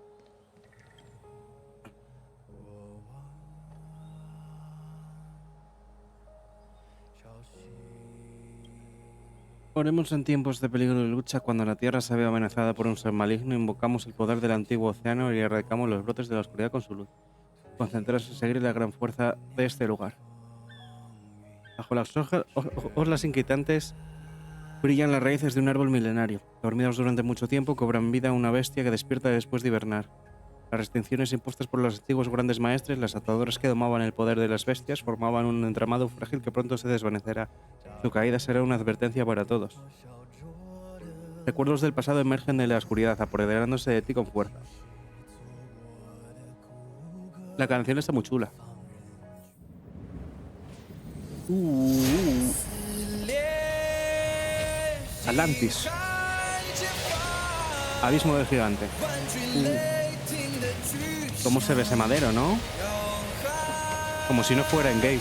Oremos en tiempos de peligro y lucha, cuando la Tierra se ve amenazada por un ser maligno, invocamos el poder del antiguo océano y erradicamos los brotes de la oscuridad con su luz. Concentraos en seguir la gran fuerza de este lugar. Bajo las oslas inquietantes brillan las raíces de un árbol milenario. Dormidos durante mucho tiempo, cobran vida a una bestia que despierta después de hibernar. Las restricciones impuestas por los antiguos grandes maestres, las ataduras que domaban el poder de las bestias, formaban un entramado frágil que pronto se desvanecerá. Su caída será una advertencia para todos. Recuerdos del pasado emergen de la oscuridad, apoderándose de ti con fuerza. La canción está muy chula. Atlantis. Abismo del gigante. ¿Cómo se ve ese madero, no? Como si no fuera en game.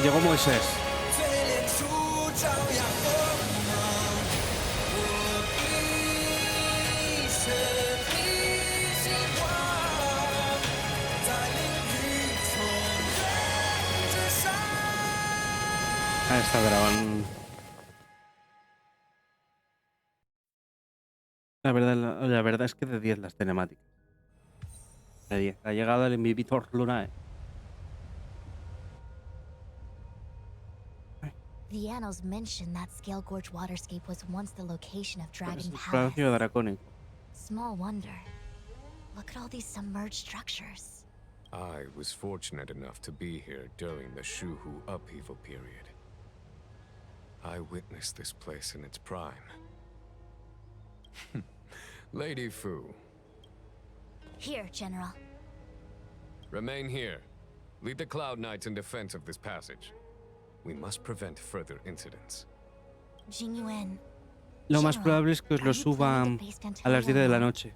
Llegó Moisés. Ahí está grabando. La verdad es que de 10 las cinemáticas. De 10. Ha llegado el Invitor Lunae. The annals mention that Scale Gorge waterscape was once the location of Dragon Palace. Palacio dracónico. Small wonder. Look at all these submerged structures. I was fortunate enough to be here during the Shuhu upheaval period. I witnessed this place in its prime. Lady Fu. Here, General. Remain here. Lead the Cloud Knights in defense of this passage. We must prevent further incidents. Jingyuan. Lo más probable es que os lo suba a las 10 de la noche.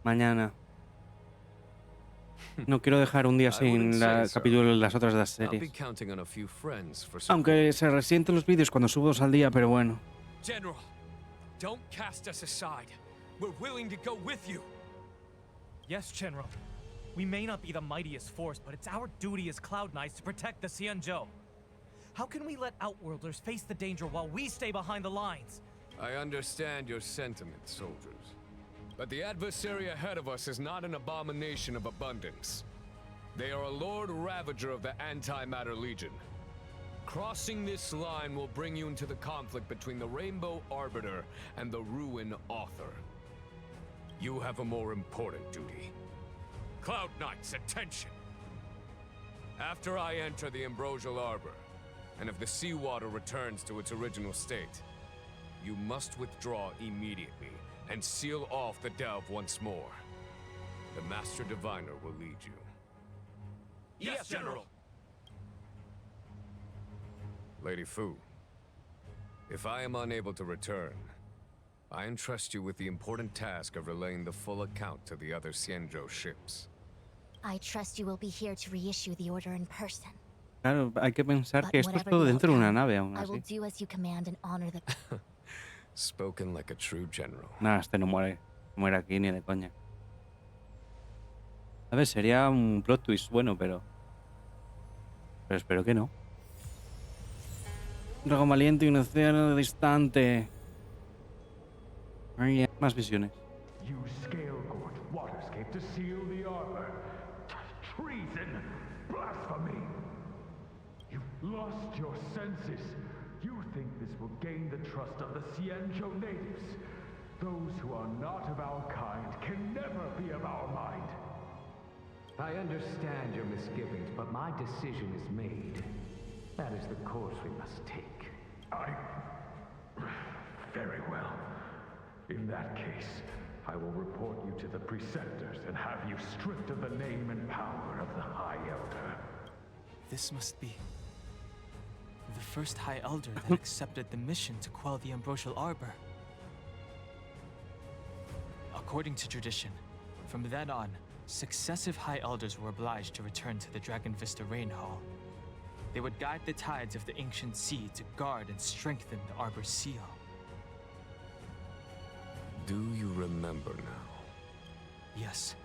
Mañana. No quiero dejar un día sin el capítulo de las otras dos series. Aunque se resienten los vídeos cuando subo 2 al día, pero bueno. General, don't cast us aside. We're willing to go with you. Yes, General. We may not be the mightiest force, but it's our duty as Cloud Knights to protect the Xianzhou. How can we let Outworlders face the danger while we stay behind the lines? I understand your sentiments, soldiers. But the adversary ahead of us is not an abomination of abundance. They are a Lord Ravager of the Antimatter Legion. Crossing this line will bring you into the conflict between the Rainbow Arbiter and the Ruin Author. You have a more important duty. Cloud Knights, attention! After I enter the Ambrosial Arbor, and if the seawater returns to its original state, you must withdraw immediately and seal off the delve once more. The Master Diviner will lead you. Yes, General! Lady Fu, if I am unable to return, I entrust you with the important task of relaying the full account to the other Xianzhou ships. I trust you will be here to reissue the order in person. Claro, hay que pensar But que esto es whatever todo the dentro de una outcome, nave aún I will así. do as you command and honor the... Spoken like a true general. Nada, este no muere. No muere aquí ni de coña. A ver, sería un plot twist bueno, pero espero que no. Un dragón valiente y un océano distante. Ay, más visiones. Use scale-gorged waterscape to seal the arbor. Treason! Blasphemy! You've lost your senses. You think this will gain the trust of the Xianzhou natives. Those who are not of our kind can never be of our mind. I understand your misgivings, but my decision is made. That is the course we must take. Very well. In that case, I will report you to the preceptors and have you stripped of the name and power of the High Elder. This must be the first High Elder that accepted the mission to quell the Ambrosial Arbor. According to tradition, from then on, successive High Elders were obliged to return to the Dragon Vista Rain Hall. They would guide the tides of the ancient sea to guard and strengthen the Arbor's seal. Do you remember now? Yes.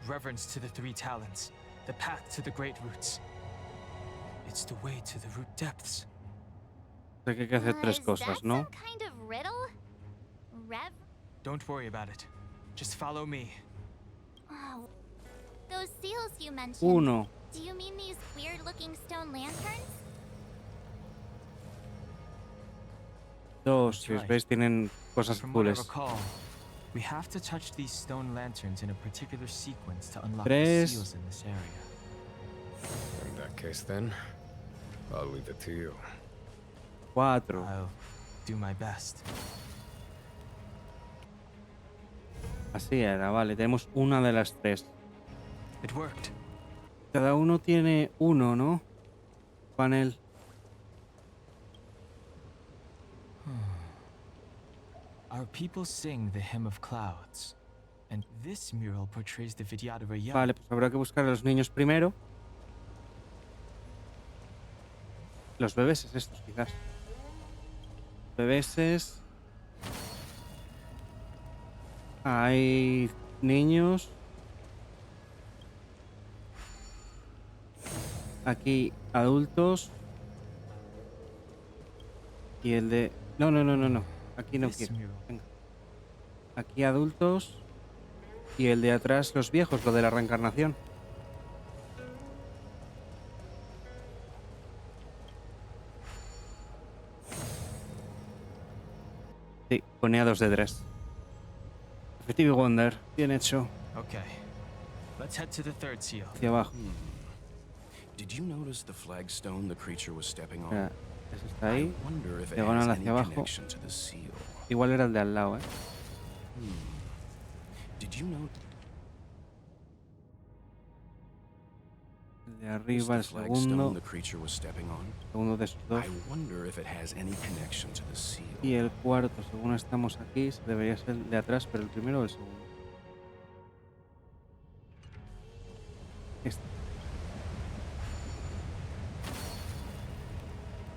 Reverence to the three talents, the path to the great roots. It's the way to the root depths. Sé que hay que hacer tres cosas, ¿no? Some kind of riddle? Don't worry about it. Just follow me. Oh, those seals you mentioned. Uno. Do you mean these weird-looking stone lanterns? Dos. Si os veis, tienen cosas From what I azules. recall, we have to touch these stone lanterns in a particular sequence to unlock the Tres. seals in this area. In that case, then, I'll leave it to you. Cuatro. I'll do my best. Así era, vale. Tenemos una de las tres. It worked. Cada uno tiene uno, ¿no? Panel. Our people sing the Hymn of Clouds, and this mural portrays the Vidyadhara young. Vale, pues habrá que buscar a los niños primero. Los bebeses estos, quizás. Bebeses. Hay niños. Aquí adultos. Y el de... No. Aquí no quiero. Venga. Aquí adultos. Y el de atrás los viejos, lo de la reencarnación. Sí, coneados de tres. Effective Wonder, bien hecho. Okay. Let's head to the third seal. Hacia abajo. Did you notice the flagstone the creature was stepping on? Espera, ese está ahí. I wonder if it Diagonal has hacia any abajo. connection to the seal. Igual era el de al lado, Did you know? El de arriba, el the flagstone segundo. the creature was stepping on? Segundo de esos dos. I wonder if it has any connection to the seal. Y el cuarto, según estamos aquí, debería ser el de atrás, pero el primero o el segundo. Este.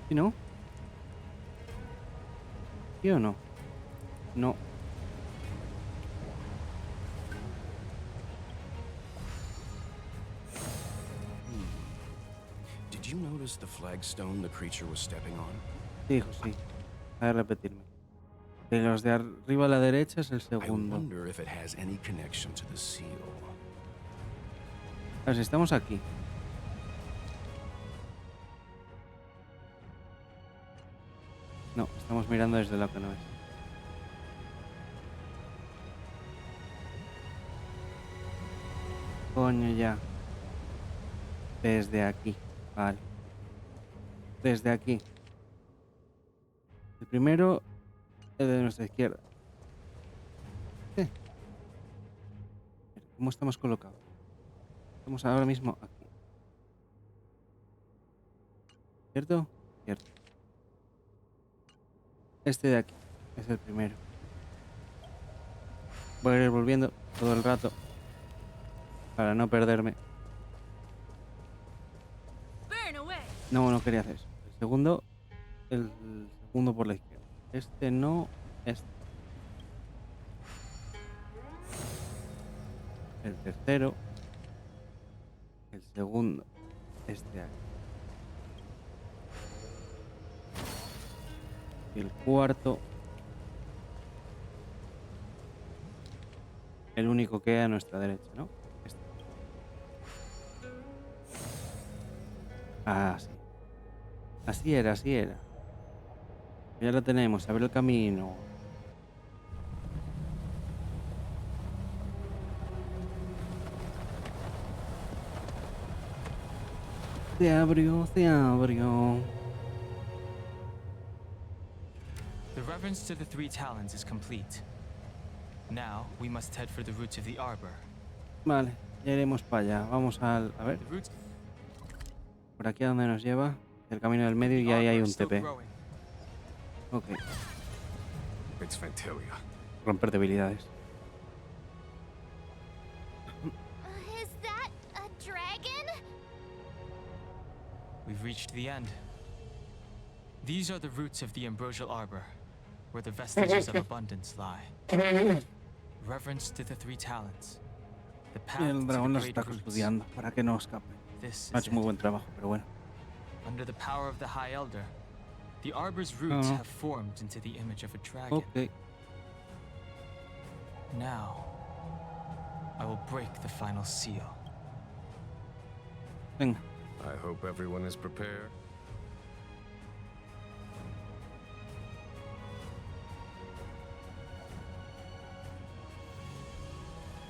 ¿Sí, no? ¿Sí o no? No. Did you notice the flagstone the creature was stepping on? Sí, hijo, sí. A ver, repetirme. De los de arriba a la derecha es el I segundo. wonder if it has any connection to the seal. A ver, si estamos aquí. No, estamos mirando desde lo que no es. Coño, ya. Desde aquí. Vale. Desde aquí. El primero, el de nuestra izquierda. Sí. ¿Cómo estamos colocados? Estamos ahora mismo aquí. ¿Cierto? Cierto. Este de aquí es el primero. Voy a ir volviendo todo el rato para no perderme. No, no quería hacer eso. El segundo por la izquierda. Este no, este. El tercero. El segundo. Este aquí. Y el cuarto. El único que hay a nuestra derecha, ¿no? Este. Ah, sí. Así era, así era. Ya lo tenemos, abre el camino. Se abrió, se abrió. The reverence to the three talons is complete. Now we must head for the roots of the arbor. Vale, ya iremos para allá. Vamos al... A ver. Por aquí a donde nos lleva. El camino del medio y ahí hay un TP. Ok. Romper debilidades. Is that a dragon? We've reached the end. These are the roots of the ambrosial arbor, where the vestiges of abundance lie. Reverence to the three talents. The path El dragón to nos the está great roots. custodiando para que no escape. This Ha is hecho muy it. buen trabajo, pero bueno. Under the power of the High Elder, the arbor's roots have formed into the image of a dragon. Ok. Now, I will break the final seal. Venga. I hope everyone is prepared.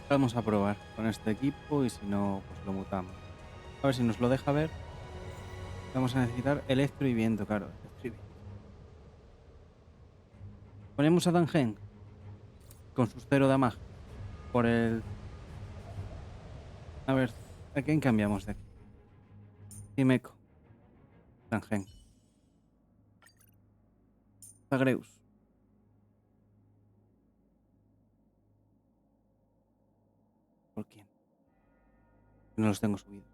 Vamos a probar con este equipo y si no, pues lo mutamos. A ver si nos lo deja ver. Vamos a necesitar electro y viento, claro. Electro y viento. Ponemos a Dangen con sus 0 damage por el... A ver, ¿a quién cambiamos de aquí? Himeko. Dangen. Zagreus. ¿Por quién? No los tengo subidos.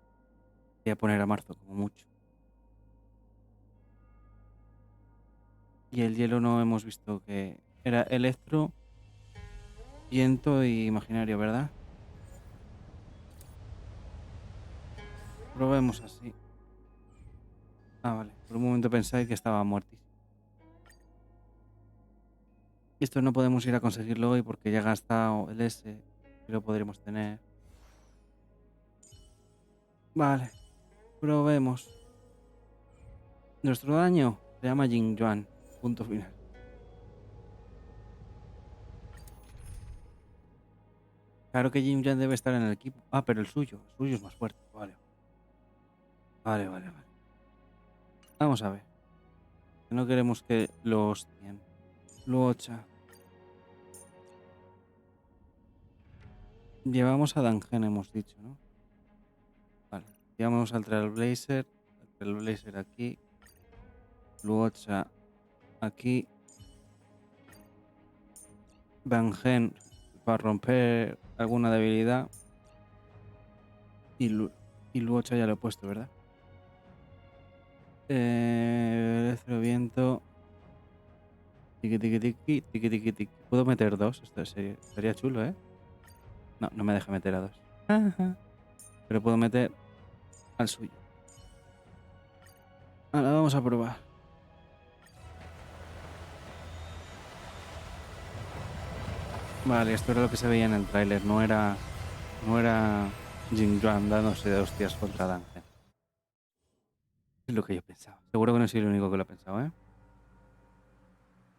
Voy a poner a marzo como mucho. Y el hielo no hemos visto que... Era electro, viento y imaginario, ¿verdad? Probemos así. Ah, vale. Por un momento pensáis que estaba muertísimo. Esto no podemos ir a conseguirlo hoy porque ya ha gastado el S. Y lo podremos tener. Vale. Probemos. Nuestro daño se llama Jing Yuan. Punto final. Claro que Jing Yuan debe estar en el equipo. Ah, pero el suyo. El suyo es más fuerte. Vale. Vale. Vamos a ver. No queremos que lo hostien. Luocha. Llevamos a Dangen, hemos dicho, ¿no? Vale. Llevamos al Trailblazer. El Trailblazer aquí. Luocha aquí. Dangen para romper alguna debilidad. Y Luocha ya lo he puesto, ¿verdad? Electro viento. Tiki. Puedo meter 2. Esto sería chulo, ¿eh? No, no me deja meter a 2. Pero puedo meter al suyo. Ahora vamos a probar. Vale, esto era lo que se veía en el tráiler. No era Jing Yuan dándose de hostias contra Dangen. Es lo que yo pensaba. Seguro que no soy el único que lo ha pensado, ¿eh?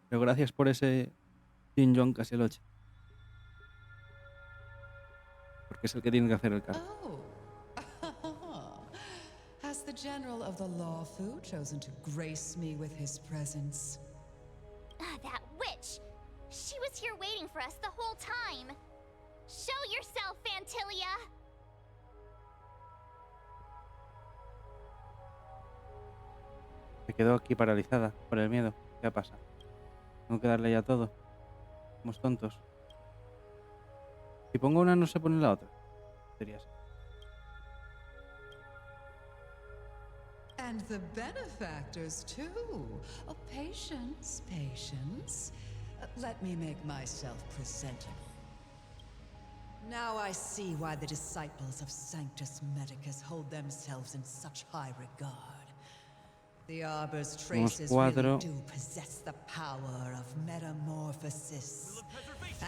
Pero gracias por ese Jing Yuan casi el 8. Porque es el que tiene que hacer el cargo. Oh. Has the general of the Lawfu chosen to grace me with his presence? That witch! She was here waiting for us the whole time! Show yourself, Fantillion! Se quedó aquí paralizada por el miedo. ¿Qué pasa? Tengo que darle ya todo. Somos tontos. Si pongo una no se pone la otra. Sería así. And the benefactors, too. Oh, patience, patience. Let me make myself presentable. Now I see why the disciples of Sanctus Medicus hold themselves in such high regard. The Arbor's traces really do possess the power of metamorphosis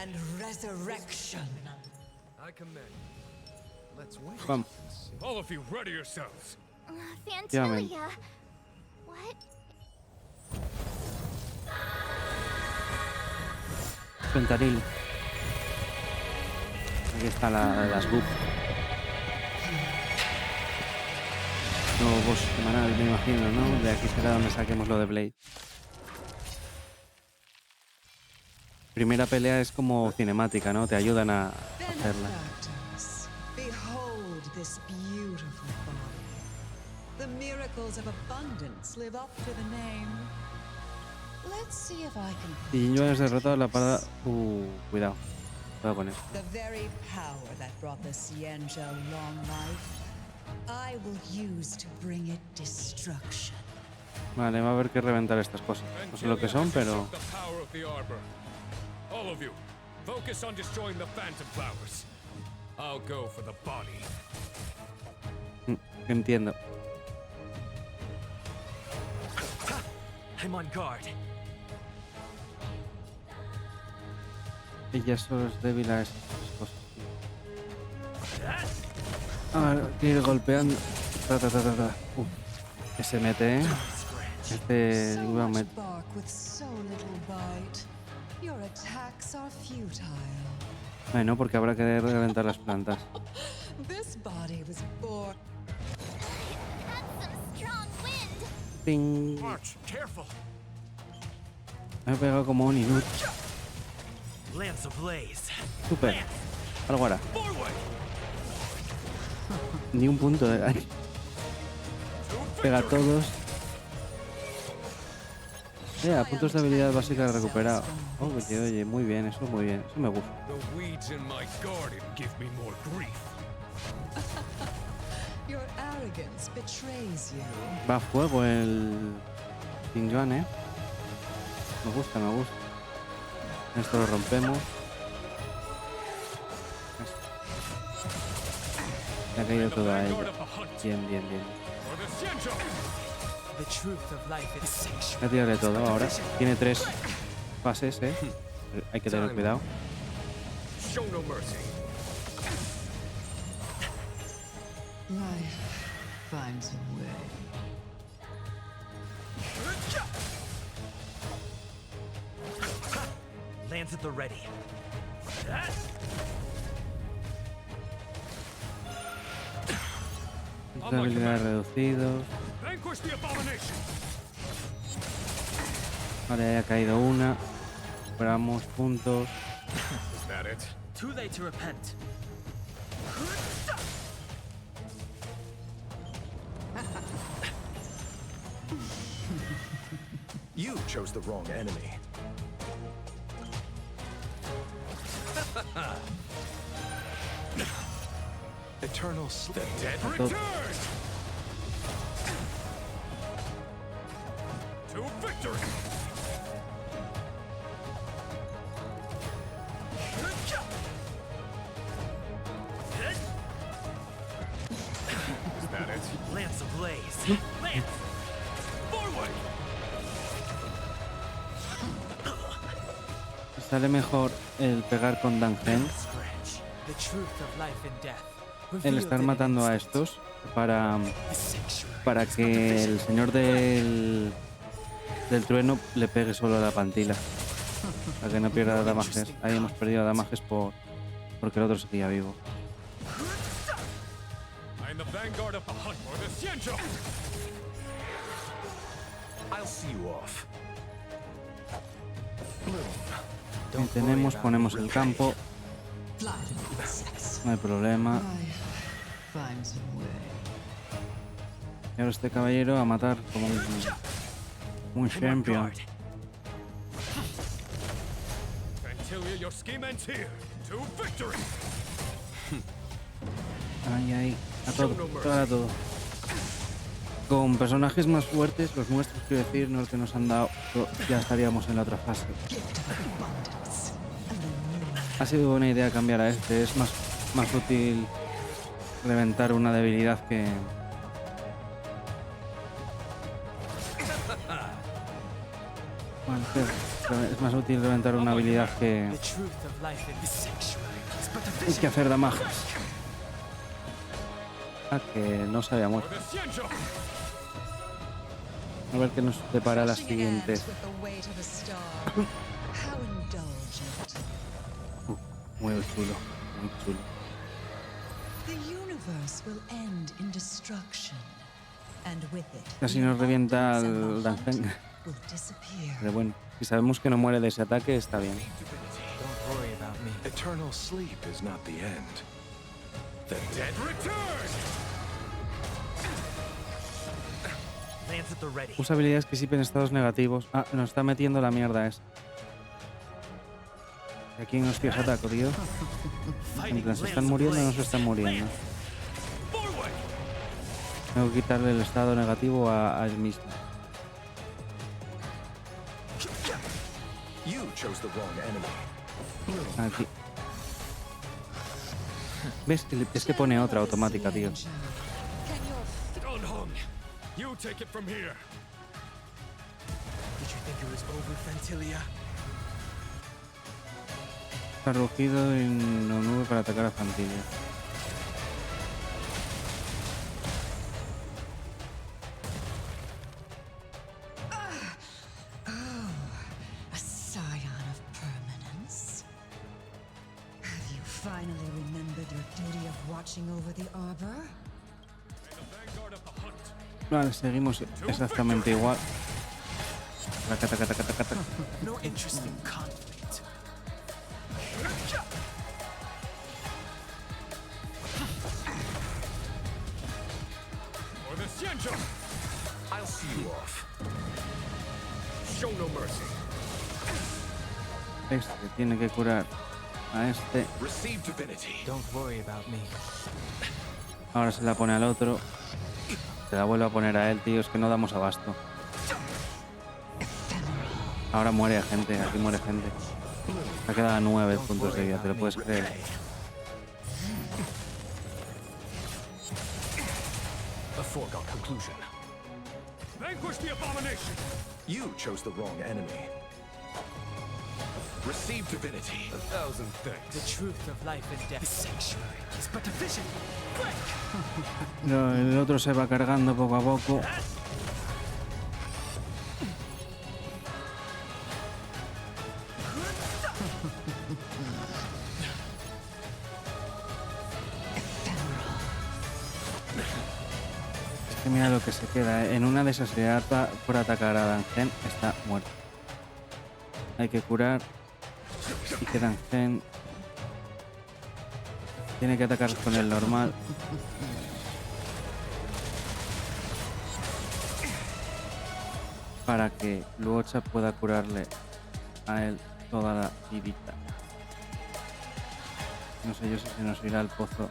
and resurrection. I commend. Let's wait. Vamos. All of you, ready yourselves. Fantalia. What? Fentanil. Aquí está las buff. Nuevo boss semanal, me imagino, ¿no? De aquí será donde saquemos lo de Blade. Primera pelea es como cinemática, ¿no? Te ayudan a hacerla. Behold this beautiful body. The miracles of abundance live up to the name. Let's see if I can. Y yo he derrotado la parada. Cuidado. Cuidado con eso. The very power that brought the Xianzhou long life, I will use to bring it destruction. Vale, va a haber que reventar estas cosas. No sé lo que son, pero. All of you, focus on destroying the phantom flowers. I'll go for the body. Entiendo. I'm on guard. Ella solo es débil a esas cosas. A ver, que ir golpeando. Que se mete, ¿eh? Este iba a meter. Bueno, porque habrá que reventar las plantas. Ping. Me he pegado como un inútil. Super. Algo hará. Ni un punto de daño. Pega a todos. Puntos de habilidad básica recuperado. Oye, muy bien, eso muy bien. Eso me gusta. Va a fuego el Tingyuan, ¿eh? Me gusta, me gusta. Esto lo rompemos. Le ha caído todo a ella. Bien, bien, bien. Voy a tirarle todo ahora. Tiene 3 fases, ¿eh? Hay que tener cuidado. Lands at the ready. De habilidad reducidos. Vale, ha caído una. Recuperamos puntos. Too late to repent. You chose the wrong enemy. Eternal sleep. The dead return! To victory! Is that it? Lance ablaze. Lance! Forward! Sale mejor el pegar con Dangen. El estar matando a estos para que el señor del trueno le pegue solo a la pantila. Para que no pierda damages. Ahí hemos perdido damages porque el otro seguía vivo. Y tenemos, ponemos el campo. No hay problema. Y ahora este caballero a matar como un Un champion. Fantilia, your scheme ends here. To victory. Ay, a todo. Con personajes más fuertes, los nuestros, quiero decir, no los que nos han dado, ya estaríamos en la otra fase. Ha sido buena idea cambiar a este, es más útil reventar una debilidad que... Bueno, es más útil reventar una habilidad que hacer damage. Ah, que no se había muerto. A ver qué nos depara la siguiente. Muy chulo, muy chulo. Casi nos revienta el Dangen. Pero bueno, si sabemos que no muere de ese ataque, está bien. Eternal sleep is not the end. The dead Usa habilidades que sipen estados negativos. Ah, nos está metiendo la mierda esa. ¿Y aquí nos tíos ataco, tío? En plan, ¿se están muriendo o no se están muriendo? Tengo que quitarle el estado negativo a él mismo. Aquí. ¿Ves? Es que pone otra automática, tío. You take it from here. Did you think it was over, Fantilia? Está rugido en la nube para atacar a Fantilia. A scion of permanence. Have you finally remembered your duty of watching over the arbor? Vale, seguimos exactamente igual. No interest in conflict. For the Xianzhou. I'll see you off. Show no mercy. Este tiene que curar a este. Receive divinity. Don't worry about me. Ahora se la pone al otro. Se la vuelve a poner a él, tío. Es que no damos abasto. Ahora muere gente. Aquí muere gente. Ha quedado a 9 puntos de vida. ¿Te lo puedes creer? A foregone conclusion. Vanquish the abomination. You chose the wrong enemy. Receive divinity. 1,000 thanks. The truth of life and death. The sanctuary is but a vision. No, el otro se va cargando poco a poco. Es que mira lo que se queda. En una de esas se ata por atacar a Dangen. Está muerto. Hay que curar. Y que Dangen tiene que atacar con el normal. Para que Luocha pueda curarle a él toda la vidita. No sé yo si se nos irá al pozo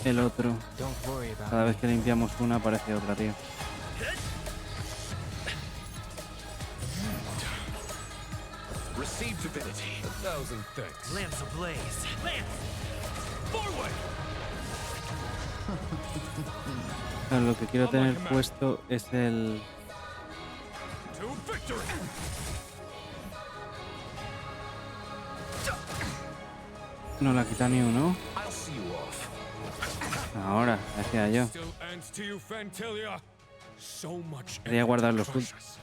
el otro. Cada vez que limpiamos una aparece otra, tío. Receive divinity. 1,000 thanks. Lance ablaze. Lance! Forward! Lo que quiero tener puesto es el... To victory. No la quita ni uno. I'll see you off. Ahora, decía yo. Still ends to you, Fantilia. So much Quería guardar los effort to crush us,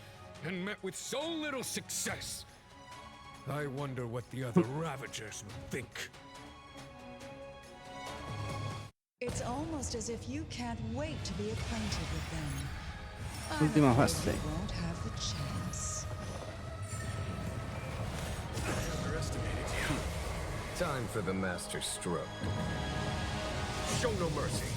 and met with so little success. I wonder what the other Ravagers would think. It's almost as if you can't wait to be acquainted with them. Última fase. You won't have the chance. I underestimated you. Time for the master stroke. Show no mercy.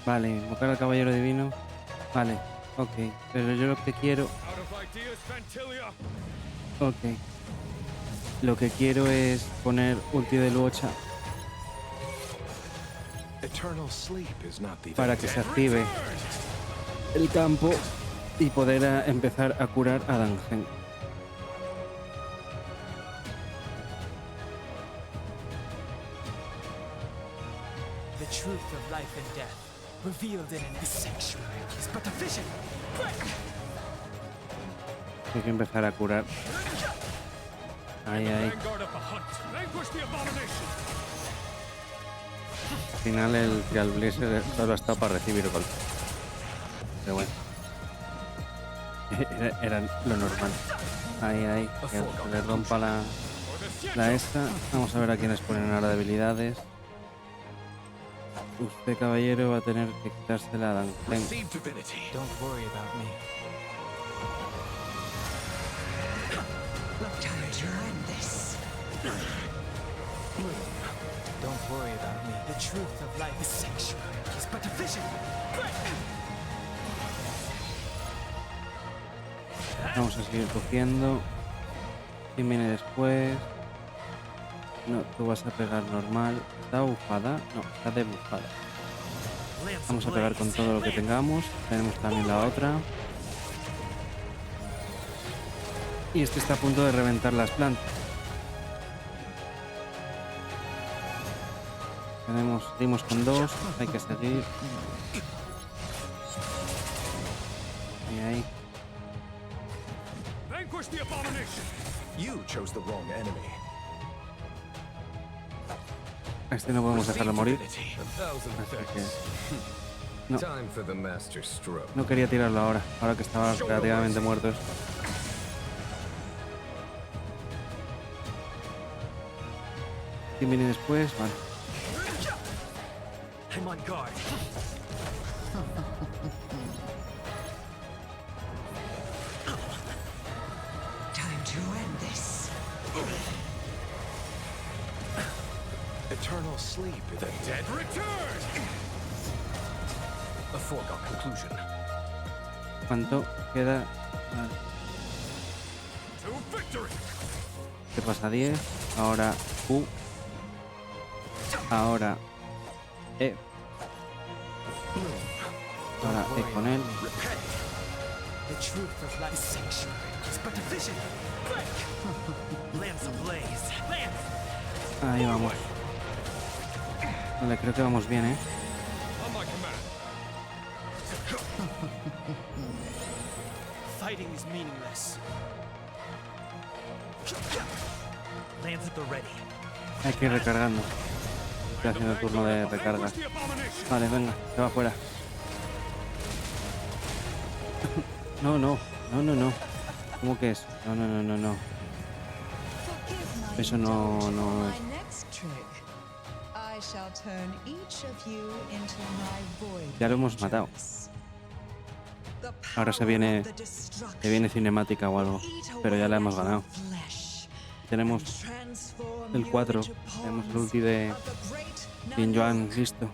Vale, invocar al caballero divino. Vale, ok. Pero yo lo que quiero... Ok. Lo que quiero es poner ulti de lucha para que se active el campo y poder empezar a curar a Dangen. The truth of life and death, revealed in an sanctuary, is but a vision. Hay que empezar a curar. Ahí, ahí. Al final el Trial Blazer solo ha estado para recibir golpes. Pero bueno. Era lo normal. Ahí, ahí. Que se le rompa la esta. Vamos a ver a quiénes ponen ahora debilidades. Usted, caballero, va a tener que quitarse la Dangen. Don't worry about me. Don't worry about me. The truth of life is sanctuary. It's but a vision. Vamos a seguir cogiendo. ¿Quién viene después? No, tú vas a pegar normal. ¿Está bufada? No, está debufada. Vamos a pegar con todo lo que tengamos. Tenemos también la otra. Y este está a punto de reventar las plantas. Seguimos con 2. Hay que seguir. Y ahí. A este no podemos dejarlo morir. Así que... No. No quería tirarlo ahora que estaba relativamente muerto. ¿Quién viene después? Vale. I'm on guard. Time to end this. Eternal sleep. The dead return. A foregone conclusion. ¿Cuánto queda? Vale. ¿Qué pasa? 10. Ahora Q. Ahora E. Ahora E con él. The truth of life is sanctuary. It's but a vision. Lamps ablaze. Ahí vamos. Vale, creo que vamos bien, ¿eh? Fighting is meaningless. Lands at the ready. Hay que ir recargando. Estoy haciendo el turno de recarga. Vale, venga, se va fuera. No. ¿Cómo que es? No. Eso no Ya lo hemos matado. Ahora se viene cinemática o algo, pero ya la hemos ganado. Tenemos el 4, tenemos el ulti de Jin Yuan listo.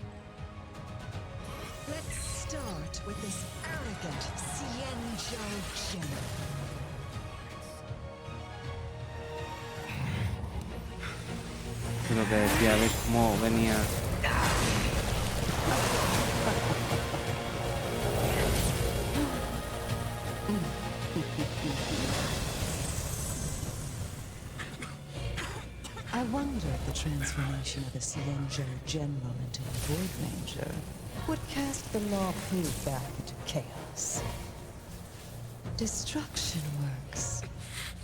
Es lo que decía, ¿ves cómo venía? I wonder if the transformation of a Xianzhou general into a void ranger would cast the law proof back into chaos. Destruction works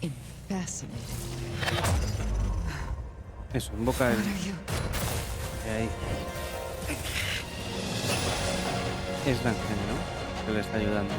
in fascinating ways. Eso, invoca el... Ahí. Es Dangen, ¿no? Que le está ayudando.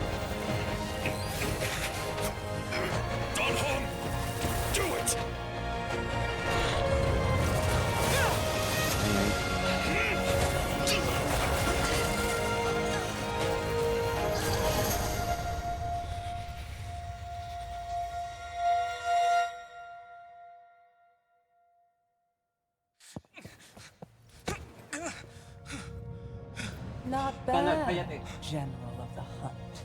Not bad, General of the Hunt.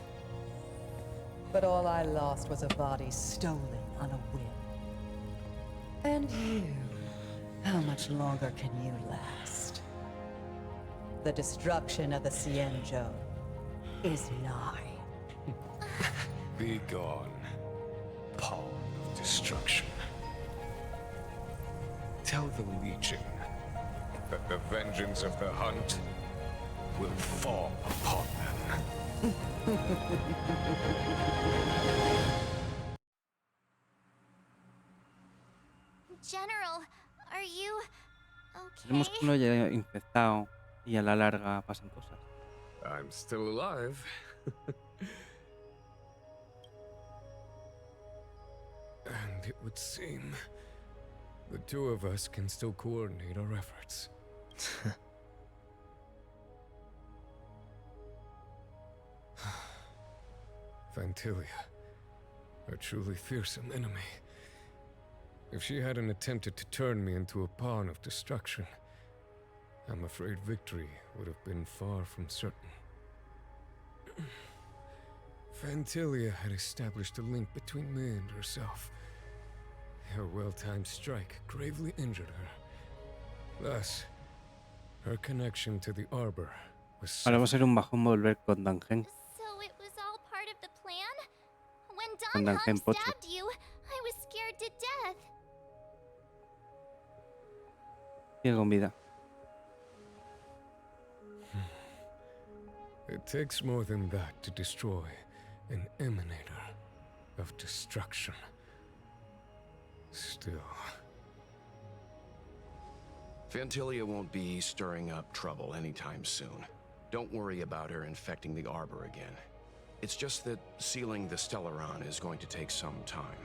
But all I lost was a body stolen on a whim. And you, how much longer can you last? The destruction of the Xianzhou is nigh. Be gone, pawn of destruction. Tell the Legion that the vengeance of the Hunt will fall upon them. General, are you okay? Tenemos que uno haya infectado y a la larga pasan cosas. I'm still alive. And it would seem the two of us can still coordinate our efforts. Phantilia, a truly fearsome enemy. If she hadn't attempted to turn me into a pawn of destruction, I'm afraid victory would have been far from certain. Phantilia had established a link between me and herself. Her well-timed strike gravely injured her. Thus, her connection to the Arbor was Ahora va a ser un bajón volver con Dangen. So it was all part of the plan? When Con Don Dangen Hung Pocho. stabbed you, I was scared to death. Sigue con vida. It takes more than that to destroy an emanator of destruction. Still. Phantilia won't be stirring up trouble anytime soon. Don't worry about her infecting the Arbor again. It's just that sealing the Stellaron is going to take some time.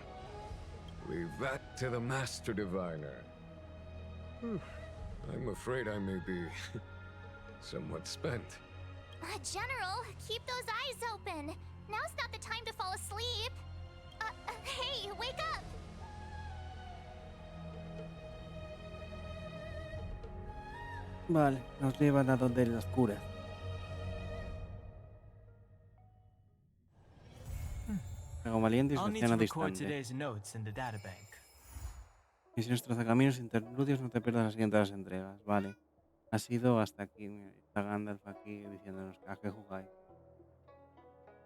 Leave that to the Master Diviner. I'm afraid I may be somewhat spent. General, keep those eyes open. Now's not the time to fall asleep. Hey, wake up! Vale, nos llevan a donde las curas. Juego valiente y I'll need solución to a record distante. today's notes in the databank. Misiones trazacaminos, interludios, no te pierdas las siguientes entregas. Vale. Ha sido hasta aquí. Mira, está Gandalf aquí diciéndonos a qué jugáis.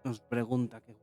Nos pregunta qué